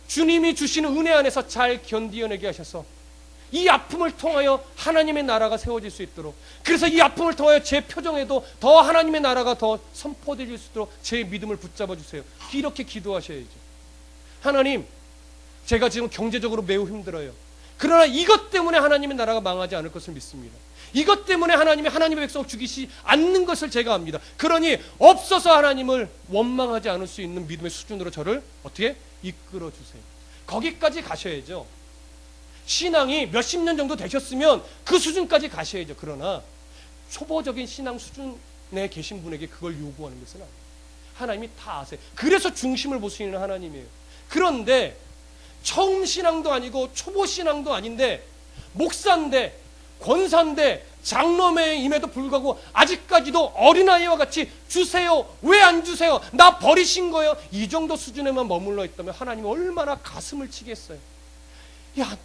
주님이 주시는 은혜 안에서 잘 견디어내게 하셔서 이 아픔을 통하여 하나님의 나라가 세워질 수 있도록, 그래서 이 아픔을 통하여 제 표정에도 더 하나님의 나라가 더 선포될 수 있도록 제 믿음을 붙잡아 주세요. 이렇게 기도하셔야죠. 하나님, 제가 지금 경제적으로 매우 힘들어요. 그러나 이것 때문에 하나님의 나라가 망하지 않을 것을 믿습니다. 이것 때문에 하나님이 하나님의 백성을 죽이지 않는 것을 제가 압니다. 그러니 없어서 하나님을 원망하지 않을 수 있는 믿음의 수준으로 저를 어떻게 이끌어 주세요. 거기까지 가셔야죠. 신앙이 몇십 년 정도 되셨으면 그 수준까지 가셔야죠. 그러나 초보적인 신앙 수준에 계신 분에게 그걸 요구하는 것은 아니에요. 하나님이 다 아세요. 그래서 중심을 보시는 하나님이에요. 그런데 처음 신앙도 아니고 초보 신앙도 아닌데 목사인데 권사인데 장로임에도 불구하고 아직까지도 어린아이와 같이 주세요, 왜 안 주세요, 나 버리신 거예요, 이 정도 수준에만 머물러 있다면 하나님이 얼마나 가슴을 치겠어요. 야,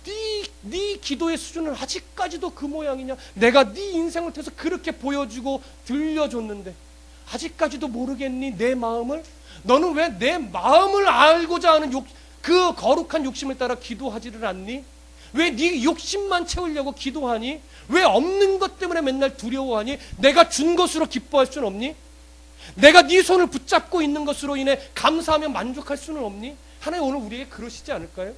네 기도의 수준은 아직까지도 그 모양이냐? 내가 네 인생을 통해서 그렇게 보여주고 들려줬는데 아직까지도 모르겠니 내 마음을? 너는 왜 내 마음을 알고자 하는 그 거룩한 욕심을 따라 기도하지를 않니? 왜 네 욕심만 채우려고 기도하니? 왜 없는 것 때문에 맨날 두려워하니? 내가 준 것으로 기뻐할 수는 없니? 내가 네 손을 붙잡고 있는 것으로 인해 감사하며 만족할 수는 없니? 하나님 오늘 우리에게 그러시지 않을까요?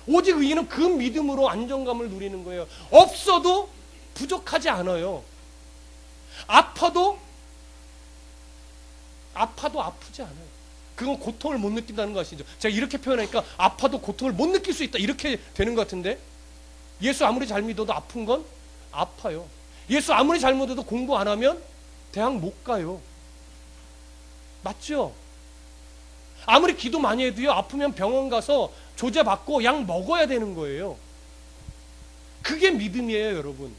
오직 의인은 그 믿음으로 안정감을 누리는 거예요. 없어도 부족하지 않아요. 아파도 아프지 않아요. 그건 고통을 못 느낀다는 거 아시죠? 제가 이렇게 표현하니까 아파도 고통을 못 느낄 수 있다 이렇게 되는 것 같은데, 예수 아무리 잘 믿어도 아픈 건 아파요. 예수 아무리 잘 믿어도 공부 안 하면 대학 못 가요. 맞죠? 아무리 기도 많이 해도요, 아프면 병원 가서 조제받고 약 먹어야 되는 거예요. 그게 믿음이에요, 여러분.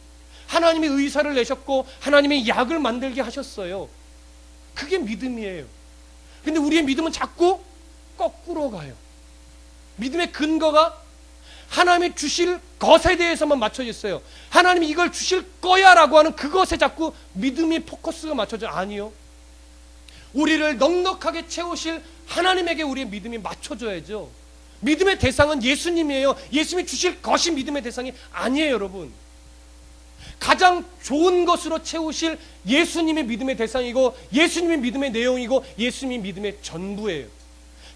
하나님이 의사를 내셨고 하나님이 약을 만들게 하셨어요. 그게 믿음이에요. 근데 우리의 믿음은 자꾸 거꾸로 가요. 믿음의 근거가 하나님이 주실 것에 대해서만 맞춰져 있어요. 하나님이 이걸 주실 거야 라고 하는 그것에 자꾸 믿음이 포커스가 맞춰져. 아니요. 우리를 넉넉하게 채우실 하나님에게 우리의 믿음이 맞춰져야죠. 믿음의 대상은 예수님이에요. 예수님이 주실 것이 믿음의 대상이 아니에요, 여러분. 가장 좋은 것으로 채우실 예수님의 믿음의 대상이고, 예수님의 믿음의 내용이고, 예수님이 믿음의 전부예요.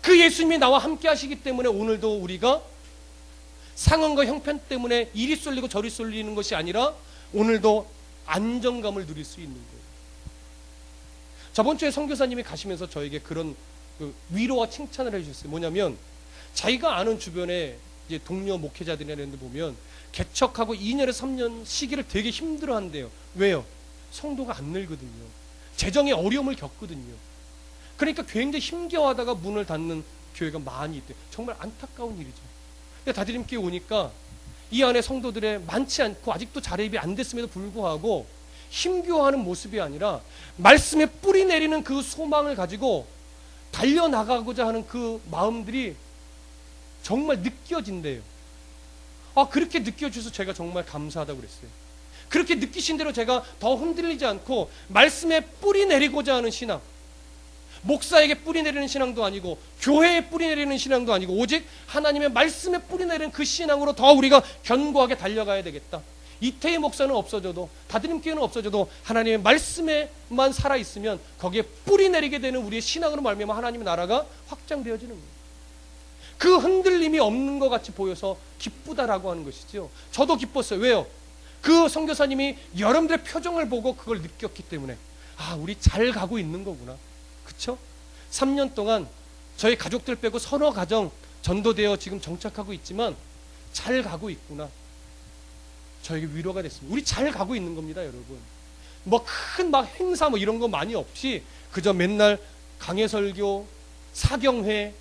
그 예수님이 나와 함께 하시기 때문에 오늘도 우리가 상황과 형편 때문에 이리 쏠리고 저리 쏠리는 것이 아니라 오늘도 안정감을 누릴 수 있는 거예요. 저번 주에 선교사님이 가시면서 저에게 그런 위로와 칭찬을 해주셨어요. 뭐냐면, 자기가 아는 주변에 이제 동료 목회자들이라는 데 보면 개척하고 2년에서 3년 시기를 되게 힘들어한대요. 왜요? 성도가 안 늘거든요. 재정의 어려움을 겪거든요. 그러니까 굉장히 힘겨워하다가 문을 닫는 교회가 많이 있대요. 정말 안타까운 일이죠. 근데 다드림교회 오니까 이 안에 성도들의 많지 않고 아직도 자립이 안 됐음에도 불구하고 힘겨워하는 모습이 아니라 말씀에 뿌리 내리는 그 소망을 가지고 달려나가고자 하는 그 마음들이 정말 느껴진대요. 그렇게 느껴주셔서 제가 정말 감사하다고 그랬어요. 그렇게 느끼신 대로 제가 더 흔들리지 않고 말씀에 뿌리 내리고자 하는 신앙, 목사에게 뿌리 내리는 신앙도 아니고 교회에 뿌리 내리는 신앙도 아니고 오직 하나님의 말씀에 뿌리 내리는 그 신앙으로 더 우리가 견고하게 달려가야 되겠다. 이태희 목사는 없어져도, 다드림교회는 없어져도 하나님의 말씀에만 살아있으면 거기에 뿌리 내리게 되는 우리의 신앙으로 말미암아 하나님의 나라가 확장되어지는 거예요. 그 흔들림이 없는 것 같이 보여서 기쁘다라고 하는 것이죠. 저도 기뻤어요. 왜요? 그 선교사님이 여러분들의 표정을 보고 그걸 느꼈기 때문에 우리 잘 가고 있는 거구나. 그쵸? 3년 동안 저희 가족들 빼고 서너 가정 전도되어 지금 정착하고 있지만 잘 가고 있구나. 저에게 위로가 됐습니다. 우리 잘 가고 있는 겁니다, 여러분. 큰 행사 이런 거 많이 없이 그저 맨날 강해설교, 사경회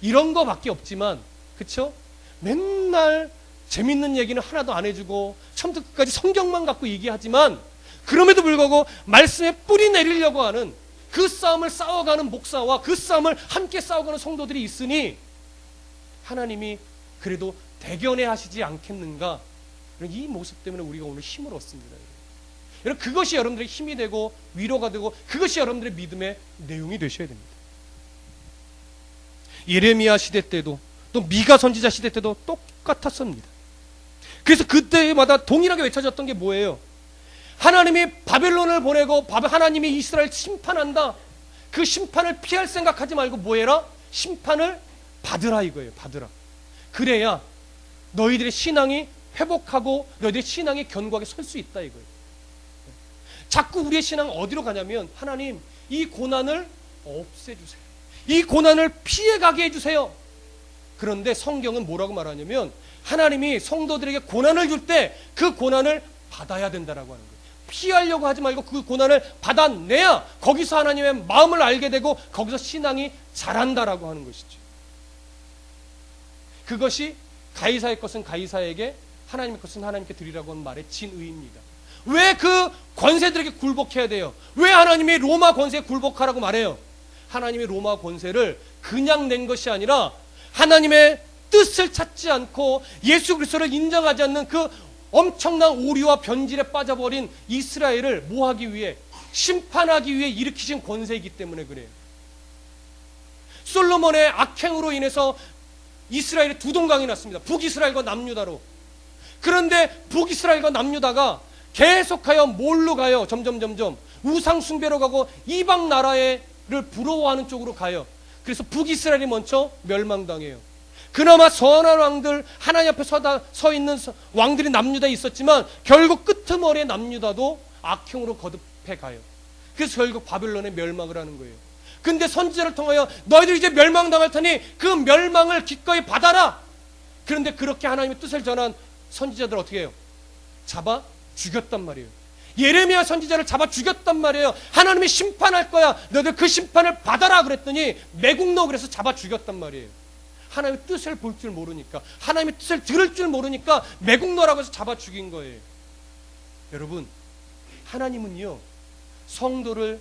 이런 거밖에 없지만, 그쵸? 맨날 재밌는 얘기는 하나도 안 해주고 처음부터 끝까지 성경만 갖고 얘기하지만 그럼에도 불구하고 말씀에 뿌리 내리려고 하는 그 싸움을 싸워가는 목사와 그 싸움을 함께 싸워가는 성도들이 있으니 하나님이 그래도 대견해 하시지 않겠는가. 이 모습 때문에 우리가 오늘 힘을 얻습니다. 여러분, 그것이 여러분들의 힘이 되고 위로가 되고 그것이 여러분들의 믿음의 내용이 되셔야 됩니다. 예레미야 시대 때도 또 미가 선지자 시대 때도 똑같았습니다. 그래서 그때마다 동일하게 외쳐졌던 게 뭐예요? 하나님이 바벨론을 보내고 하나님이 이스라엘 심판한다. 그 심판을 피할 생각하지 말고 뭐 해라? 심판을 받으라 이거예요. 받으라. 그래야 너희들의 신앙이 회복하고 너희들의 신앙이 견고하게 설 수 있다 이거예요. 자꾸 우리의 신앙은 어디로 가냐면, 하나님 이 고난을 없애주세요. 이 고난을 피해가게 해주세요. 그런데 성경은 뭐라고 말하냐면, 하나님이 성도들에게 고난을 줄 때 그 고난을 받아야 된다라고 하는 거예요. 피하려고 하지 말고 그 고난을 받아내야 거기서 하나님의 마음을 알게 되고 거기서 신앙이 자란다라고 하는 것이죠. 그것이 가이사의 것은 가이사에게, 하나님의 것은 하나님께 드리라고 하는 말의 진의입니다. 왜 그 권세들에게 굴복해야 돼요? 왜 하나님이 로마 권세에 굴복하라고 말해요? 하나님의 로마 권세를 그냥 낸 것이 아니라 하나님의 뜻을 찾지 않고 예수 그리스도를 인정하지 않는 그 엄청난 오류와 변질에 빠져버린 이스라엘을 뭐하기 위해? 심판하기 위해 일으키신 권세이기 때문에 그래요. 솔로몬의 악행으로 인해서 이스라엘에 두 동강이 났습니다. 북이스라엘과 남유다로. 그런데 북이스라엘과 남유다가 계속하여 뭘로 가요? 점점 우상 숭배로 가고 이방 나라를 부러워하는 쪽으로 가요. 그래서 북이스라엘이 먼저 멸망당해요. 그나마 선한 왕들, 하나님 앞에 서 있는 왕들이 남유다에 있었지만 결국 끄트머리에 남유다도 악행으로 거듭해 가요. 그래서 결국 바벨론에 멸망을 하는 거예요. 근데 선지자를 통하여 너희들 이제 멸망당할 테니 그 멸망을 기꺼이 받아라. 그런데 그렇게 하나님의 뜻을 전한 선지자들 어떻게 해요? 잡아 죽였단 말이에요. 예레미야 선지자를 잡아 죽였단 말이에요. 하나님이 심판할 거야. 너희들 그 심판을 받아라 그랬더니 매국노 그래서 잡아 죽였단 말이에요. 하나님의 뜻을 볼 줄 모르니까, 하나님의 뜻을 들을 줄 모르니까 매국노라고 해서 잡아 죽인 거예요. 여러분, 하나님은요 성도를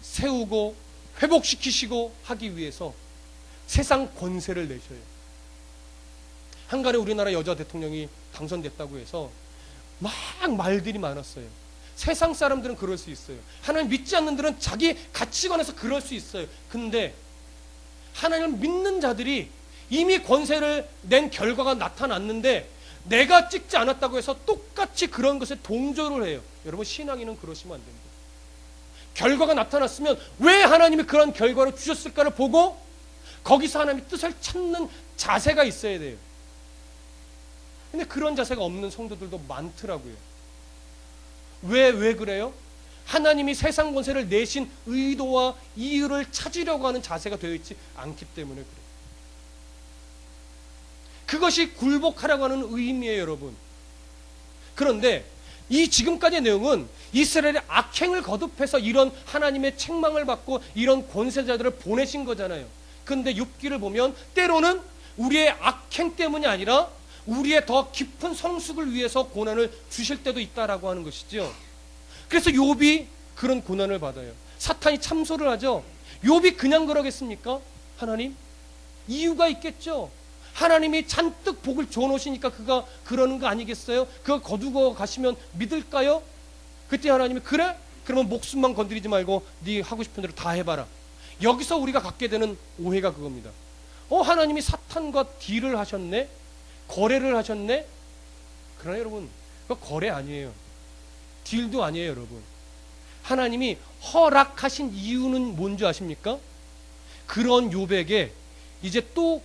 세우고 회복시키시고 하기 위해서 세상 권세를 내셔요. 한간에 우리나라 여자 대통령이 당선됐다고 해서 막 말들이 많았어요. 세상 사람들은 그럴 수 있어요. 하나님 믿지 않는 들은 자기 가치관에서 그럴 수 있어요. 근데 하나님을 믿는 자들이 이미 권세를 낸 결과가 나타났는데 내가 찍지 않았다고 해서 똑같이 그런 것에 동조를 해요. 여러분, 신앙인은 그러시면 안 됩니다. 결과가 나타났으면 왜 하나님이 그런 결과를 주셨을까를 보고 거기서 하나님의 뜻을 찾는 자세가 있어야 돼요. 근데 그런 자세가 없는 성도들도 많더라고요. 왜 그래요? 하나님이 세상 권세를 내신 의도와 이유를 찾으려고 하는 자세가 되어 있지 않기 때문에 그래요. 그것이 굴복하라고 하는 의미예요, 여러분. 그런데 이 지금까지의 내용은 이스라엘의 악행을 거듭해서 이런 하나님의 책망을 받고 이런 권세자들을 보내신 거잖아요. 그런데 욥기를 보면 때로는 우리의 악행 때문이 아니라 우리의 더 깊은 성숙을 위해서 고난을 주실 때도 있다라고 하는 것이죠. 그래서 욥이 그런 고난을 받아요. 사탄이 참소를 하죠. 욥이 그냥 그러겠습니까? 하나님, 이유가 있겠죠. 하나님이 잔뜩 복을 줘놓으시니까 그가 그러는 거 아니겠어요? 그거 거두고 가시면 믿을까요? 그때 하나님이 그래? 그러면 목숨만 건드리지 말고 네 하고 싶은 대로 다 해봐라. 여기서 우리가 갖게 되는 오해가 그겁니다. 하나님이 사탄과 딜을 하셨네? 거래를 하셨네? 그러나 여러분, 그거 거래 아니에요. 딜도 아니에요, 여러분. 하나님이 허락하신 이유는 뭔지 아십니까? 그런 욥에게 이제 또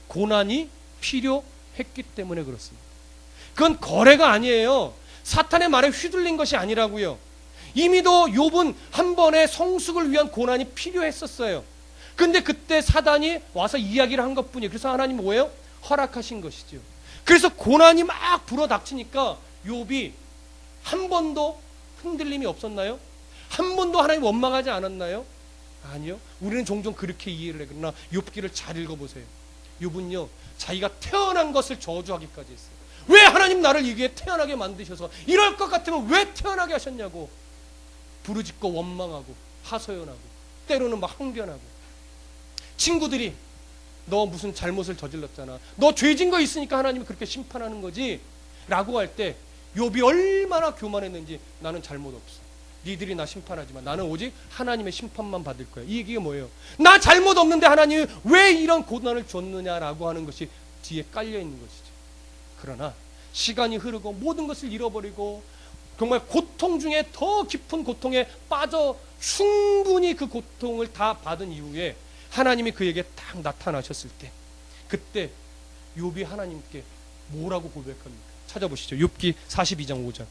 고난이 필요했기 때문에 그렇습니다. 그건 거래가 아니에요. 사탄의 말에 휘둘린 것이 아니라고요. 이미도 욥은 한 번의 성숙을 위한 고난이 필요했었어요. 근데 그때 사단이 와서 이야기를 한 것뿐이에요. 그래서 하나님 뭐예요? 허락하신 것이죠. 그래서 고난이 막 불어닥치니까 욥이 한 번도 흔들림이 없었나요? 한 번도 하나님 원망하지 않았나요? 아니요. 우리는 종종 그렇게 이해를 해요. 그러나 욥기를 잘 읽어보세요. 욥은요 자기가 태어난 것을 저주하기까지 했어요. 왜 하나님 나를 여기에 태어나게 만드셔서 이럴 것 같으면 왜 태어나게 하셨냐고 부르짖고 원망하고 하소연하고 때로는 막 항변하고 친구들이 너 무슨 잘못을 저질렀잖아. 너 죄진 거 있으니까 하나님이 그렇게 심판하는 거지 라고 할 때 욥이 얼마나 교만했는지 나는 잘못 없어. 니들이 나 심판하지만 나는 오직 하나님의 심판만 받을 거야. 이 얘기가 뭐예요? 나 잘못 없는데 하나님이 왜 이런 고난을 줬느냐라고 하는 것이 뒤에 깔려 있는 것이죠. 그러나 시간이 흐르고 모든 것을 잃어버리고 정말 고통 중에 더 깊은 고통에 빠져 충분히 그 고통을 다 받은 이후에 하나님이 그에게 딱 나타나셨을 때 그때 욥이 하나님께 뭐라고 고백합니까? 찾아보시죠. 욥기 42장 5절.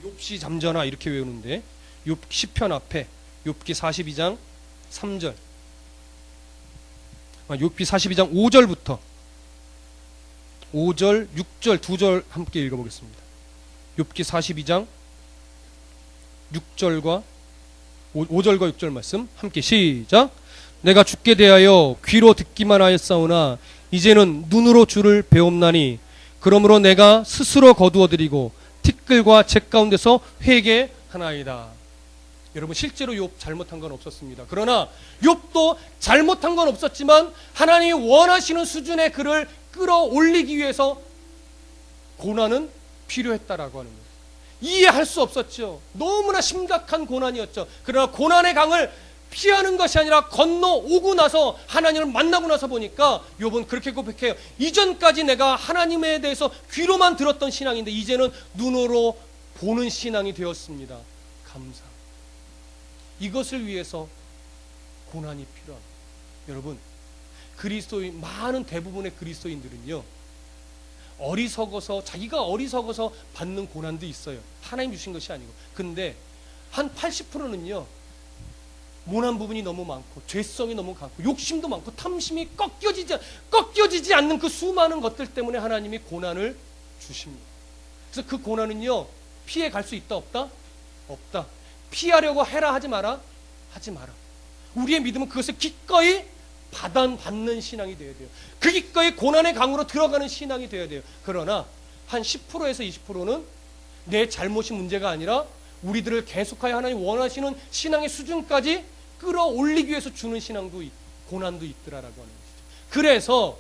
욥시 잠전하 이렇게 외우는데 시편 앞에 욥기 42장 3절, 욥기 42장 5절부터 5절, 6절 두 절 함께 읽어보겠습니다. 욥기 42장 6절과 5절과 6절 말씀 함께 시작. 내가 주께 대하여 귀로 듣기만 하였사오나 이제는 눈으로 주를 배옵나니 그러므로 내가 스스로 거두어드리고 티끌과 재 가운데서 회개하나이다. 여러분 실제로 욥 잘못한 건 없었습니다. 그러나 욥도 잘못한 건 없었지만 하나님이 원하시는 수준의 그를 끌어올리기 위해서 고난은 필요했다라고 하는 거예요. 이해할 수 없었죠. 너무나 심각한 고난이었죠. 그러나 고난의 강을 피하는 것이 아니라 건너오고 나서 하나님을 만나고 나서 보니까 욥은 그렇게 고백해요. 이전까지 내가 하나님에 대해서 귀로만 들었던 신앙인데 이제는 눈으로 보는 신앙이 되었습니다. 감사. 이것을 위해서 고난이 필요합니다. 여러분, 그리스도인, 많은 대부분의 그리스도인들은요, 자기가 어리석어서 받는 고난도 있어요. 하나님 주신 것이 아니고. 근데 한 80%는요, 모난 부분이 너무 많고, 죄성이 너무 많고, 욕심도 많고, 탐심이 꺾여지지 않는 그 수많은 것들 때문에 하나님이 고난을 주십니다. 그래서 그 고난은요, 피해 갈 수 있다, 없다? 없다. 피하려고 해라, 하지 마라? 하지 마라. 우리의 믿음은 그것을 기꺼이 받는 신앙이 되어야 돼요. 그 기꺼이 고난의 강으로 들어가는 신앙이 되어야 돼요. 그러나 한 10%에서 20%는 내 잘못이 문제가 아니라 우리들을 계속하여 하나님 원하시는 신앙의 수준까지 끌어올리기 위해서 주는 고난도 있더라라고 하는 것이죠. 그래서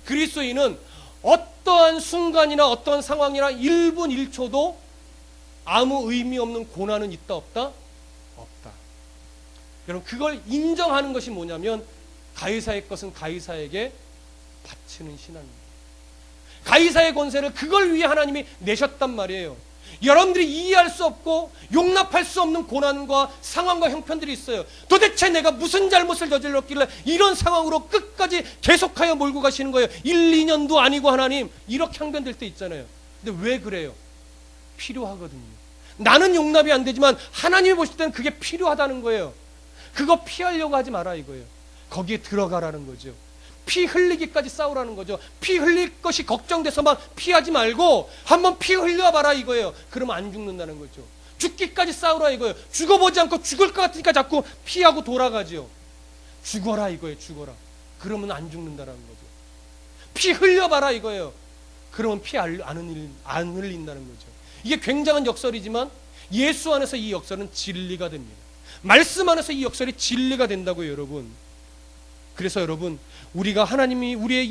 그리스도인은 어떠한 순간이나 어떠한 상황이나 1분 1초도 아무 의미 없는 고난은 있다, 없다? 없다. 여러분, 그걸 인정하는 것이 뭐냐면 가이사의 것은 가이사에게 바치는 신앙입니다. 가이사의 권세를 그걸 위해 하나님이 내셨단 말이에요. 여러분들이 이해할 수 없고 용납할 수 없는 고난과 상황과 형편들이 있어요. 도대체 내가 무슨 잘못을 저질렀길래 이런 상황으로 끝까지 계속하여 몰고 가시는 거예요. 1, 2년도 아니고 하나님, 이렇게 항변될 때 있잖아요. 근데 왜 그래요? 필요하거든요. 나는 용납이 안 되지만 하나님이 보실 때는 그게 필요하다는 거예요. 그거 피하려고 하지 마라 이거예요. 거기에 들어가라는 거죠. 피 흘리기까지 싸우라는 거죠. 피 흘릴 것이 걱정돼서 막 피하지 말고 한번 피 흘려봐라 이거예요. 그러면 안 죽는다는 거죠. 죽기까지 싸우라 이거예요. 죽어보지 않고 죽을 것 같으니까 자꾸 피하고 돌아가죠. 죽어라 이거예요. 죽어라. 그러면 안 죽는다는 거죠. 피 흘려봐라 이거예요. 그러면 피 안 흘린다는 거죠. 이게 굉장한 역설이지만 예수 안에서 이 역설은 진리가 됩니다. 말씀 안에서 이 역설이 진리가 된다고요, 여러분. 그래서 여러분, 우리가 하나님이 우리의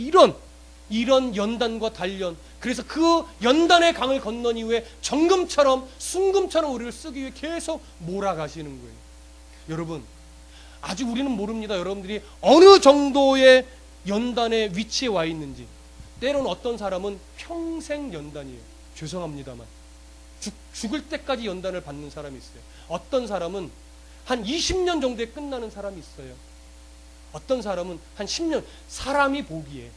이런 연단과 단련, 그래서 그 연단의 강을 건넌 이후에 정금처럼 순금처럼 우리를 쓰기 위해 계속 몰아가시는 거예요. 여러분, 아직 우리는 모릅니다. 여러분들이 어느 정도의 연단의 위치에 와 있는지. 때로는 어떤 사람은 평생 연단이에요. 죄송합니다만 죽을 때까지 연단을 받는 사람이 있어요. 어떤 사람은 한 20년 정도에 끝나는 사람이 있어요. 어떤 사람은 한 10년. 사람이 보기에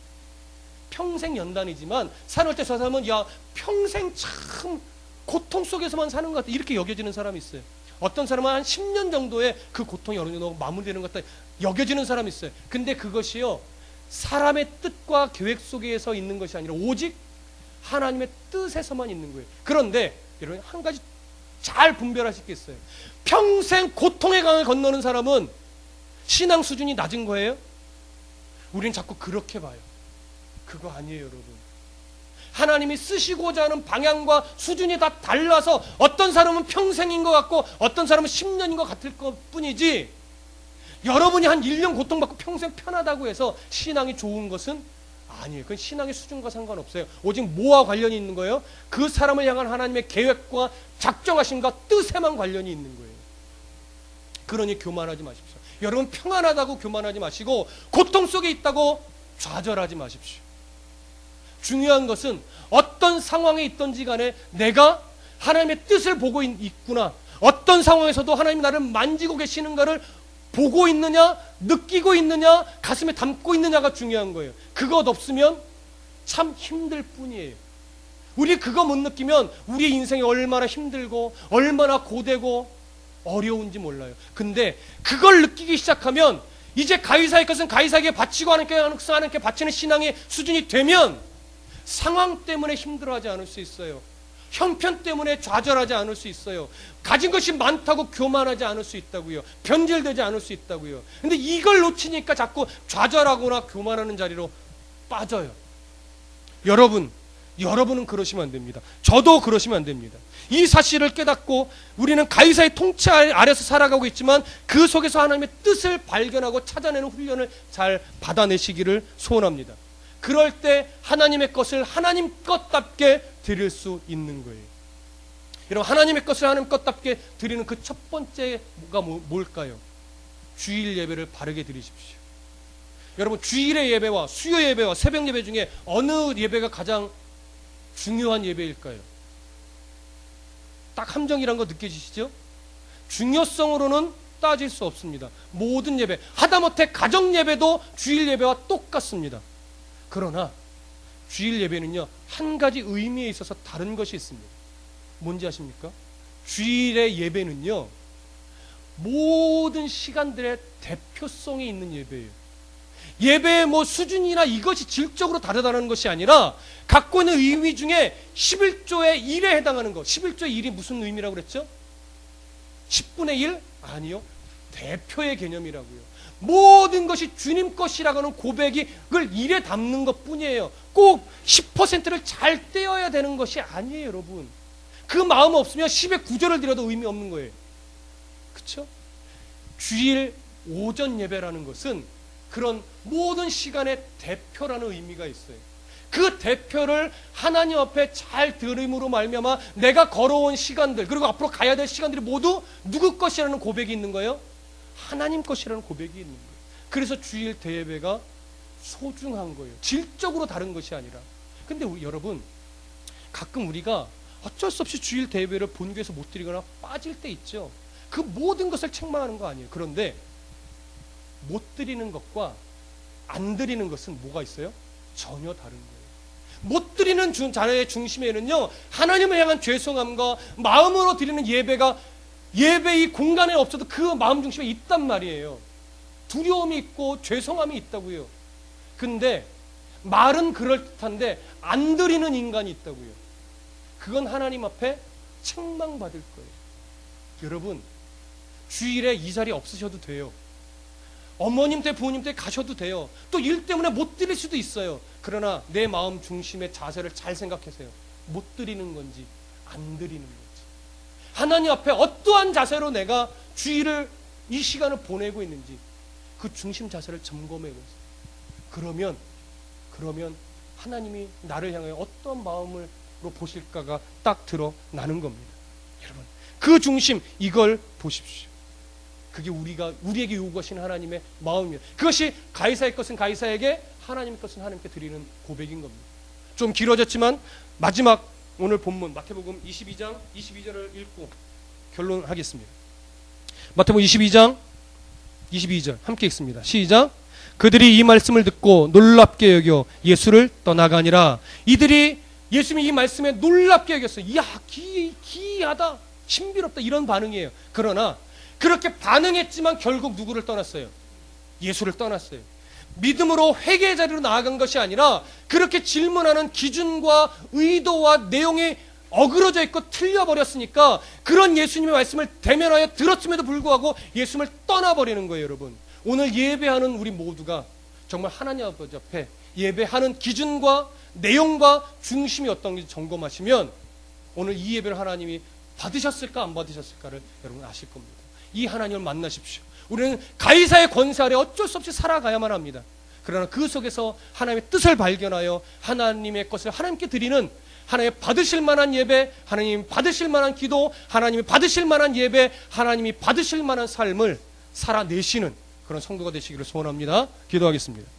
평생 연단이지만 살아올 때 저 사람은 야 평생 참 고통 속에서만 사는 것 같다 이렇게 여겨지는 사람이 있어요. 어떤 사람은 한 10년 정도의 그 고통이 어느 정도 마무리되는 것 같다 여겨지는 사람이 있어요. 근데 그것이요, 사람의 뜻과 계획 속에서 있는 것이 아니라 오직 하나님의 뜻에서만 있는 거예요. 그런데 여러분, 한 가지 잘 분별하실 게 있어요. 평생 고통의 강을 건너는 사람은 신앙 수준이 낮은 거예요? 우리는 자꾸 그렇게 봐요. 그거 아니에요, 여러분. 하나님이 쓰시고자 하는 방향과 수준이 다 달라서 어떤 사람은 평생인 것 같고 어떤 사람은 10년인 것 같을 것 뿐이지, 여러분이 한 1년 고통받고 평생 편하다고 해서 신앙이 좋은 것은 아니에요. 그건 신앙의 수준과 상관없어요. 오직 뭐와 관련이 있는 거예요? 그 사람을 향한 하나님의 계획과 작정하심과 뜻에만 관련이 있는 거예요. 그러니 교만하지 마십시오. 여러분, 평안하다고 교만하지 마시고 고통 속에 있다고 좌절하지 마십시오. 중요한 것은 어떤 상황에 있든지 간에 내가 하나님의 뜻을 보고 있구나, 어떤 상황에서도 하나님이 나를 만지고 계시는가를 보고 있느냐, 느끼고 있느냐, 가슴에 담고 있느냐가 중요한 거예요. 그것 없으면 참 힘들 뿐이에요. 우리 그거 못 느끼면 우리 인생이 얼마나 힘들고 얼마나 고되고 어려운지 몰라요. 근데 그걸 느끼기 시작하면 이제 가이사의 것은 가이사에게 바치고 하나님께 바치는 신앙의 수준이 되면 상황 때문에 힘들어하지 않을 수 있어요. 형편 때문에 좌절하지 않을 수 있어요. 가진 것이 많다고 교만하지 않을 수 있다고요. 변질되지 않을 수 있다고요. 근데 이걸 놓치니까 자꾸 좌절하거나 교만하는 자리로 빠져요. 여러분은 그러시면 안 됩니다. 저도 그러시면 안 됩니다. 이 사실을 깨닫고 우리는 가이사의 통치 아래서 살아가고 있지만 그 속에서 하나님의 뜻을 발견하고 찾아내는 훈련을 잘 받아내시기를 소원합니다. 그럴 때 하나님의 것을 하나님 것답게 드릴 수 있는 거예요. 여러분, 하나님의 것을 하나님 것답게 드리는 그 첫 번째가 뭘까요? 주일 예배를 바르게 드리십시오. 여러분, 주일의 예배와 수요 예배와 새벽 예배 중에 어느 예배가 가장 중요한 예배일까요? 딱 함정이란 거 느껴지시죠? 중요성으로는 따질 수 없습니다. 모든 예배, 하다못해 가정 예배도 주일 예배와 똑같습니다. 그러나 주일 예배는요, 한 가지 의미에 있어서 다른 것이 있습니다. 뭔지 아십니까? 주일의 예배는요, 모든 시간들의 대표성이 있는 예배예요. 예배의 수준이나 이것이 질적으로 다르다는 것이 아니라 갖고 있는 의미 중에 11조의 1에 해당하는 것. 11조의 1이 무슨 의미라고 그랬죠? 10분의 1? 아니요. 대표의 개념이라고요. 모든 것이 주님 것이라고 하는 고백이 그걸 1에 담는 것 뿐이에요. 꼭 10%를 잘 떼어야 되는 것이 아니에요, 여러분. 그 마음 없으면 10의 9조를 드려도 의미 없는 거예요. 그렇죠? 주일 오전 예배라는 것은 그런 모든 시간의 대표라는 의미가 있어요. 그 대표를 하나님 앞에 잘 들음으로 말미암아 내가 걸어온 시간들, 그리고 앞으로 가야 될 시간들이 모두 누구 것이라는 고백이 있는 거예요? 하나님 것이라는 고백이 있는 거예요. 그래서 주일 대예배가 소중한 거예요. 질적으로 다른 것이 아니라. 근데 여러분, 가끔 우리가 어쩔 수 없이 주일 대예배를 본교에서 못 드리거나 빠질 때 있죠. 그 모든 것을 책망하는 거 아니에요. 그런데 못 드리는 것과 안 드리는 것은 뭐가 있어요? 전혀 다른 거예요. 못 드리는 자녀의 중심에는요, 하나님을 향한 죄송함과 마음으로 드리는 예배가 예배의 공간에 없어도 그 마음 중심에 있단 말이에요. 두려움이 있고 죄송함이 있다고요. 근데 말은 그럴듯한데 안 드리는 인간이 있다고요. 그건 하나님 앞에 책망받을 거예요. 여러분, 주일에 이 자리 없으셔도 돼요. 어머님 때 부모님 때 가셔도 돼요. 또 일 때문에 못 드릴 수도 있어요. 그러나 내 마음 중심의 자세를 잘 생각하세요. 못 드리는 건지 안 드리는 건지, 하나님 앞에 어떠한 자세로 내가 주일을 이 시간을 보내고 있는지 그 중심 자세를 점검해 보세요. 그러면 하나님이 나를 향해 어떤 마음으로 보실까가 딱 드러나는 겁니다. 여러분, 그 중심, 이걸 보십시오. 그게 우리에게 요구하시는 하나님의 마음이에요. 그것이 가이사의 것은 가이사에게, 하나님의 것은 하나님께 드리는 고백인 겁니다. 좀 길어졌지만 마지막 오늘 본문 마태복음 22장 22절을 읽고 결론하겠습니다. 마태복음 22장 22절 함께 읽습니다. 시작. 그들이 이 말씀을 듣고 놀랍게 여겨 예수를 떠나가니라. 이들이 예수님이 이 말씀에 놀랍게 여겼어요. 이야, 기이하다, 신비롭다, 이런 반응이에요. 그러나 그렇게 반응했지만 결국 누구를 떠났어요? 예수를 떠났어요. 믿음으로 회개의 자리로 나아간 것이 아니라 그렇게 질문하는 기준과 의도와 내용이 어그러져 있고 틀려버렸으니까 그런 예수님의 말씀을 대면하여 들었음에도 불구하고 예수님을 떠나버리는 거예요. 여러분, 오늘 예배하는 우리 모두가 정말 하나님 아버지 앞에 예배하는 기준과 내용과 중심이 어떤지 점검하시면 오늘 이 예배를 하나님이 받으셨을까 안 받으셨을까를 여러분 아실 겁니다. 이 하나님을 만나십시오. 우리는 가이사의 권세 아래 어쩔 수 없이 살아가야만 합니다. 그러나 그 속에서 하나님의 뜻을 발견하여 하나님의 것을 하나님께 드리는, 하나님 받으실 만한 예배, 하나님 받으실 만한 기도, 하나님이 받으실 만한 예배, 하나님이 받으실 만한 삶을 살아내시는 그런 성도가 되시기를 소원합니다. 기도하겠습니다.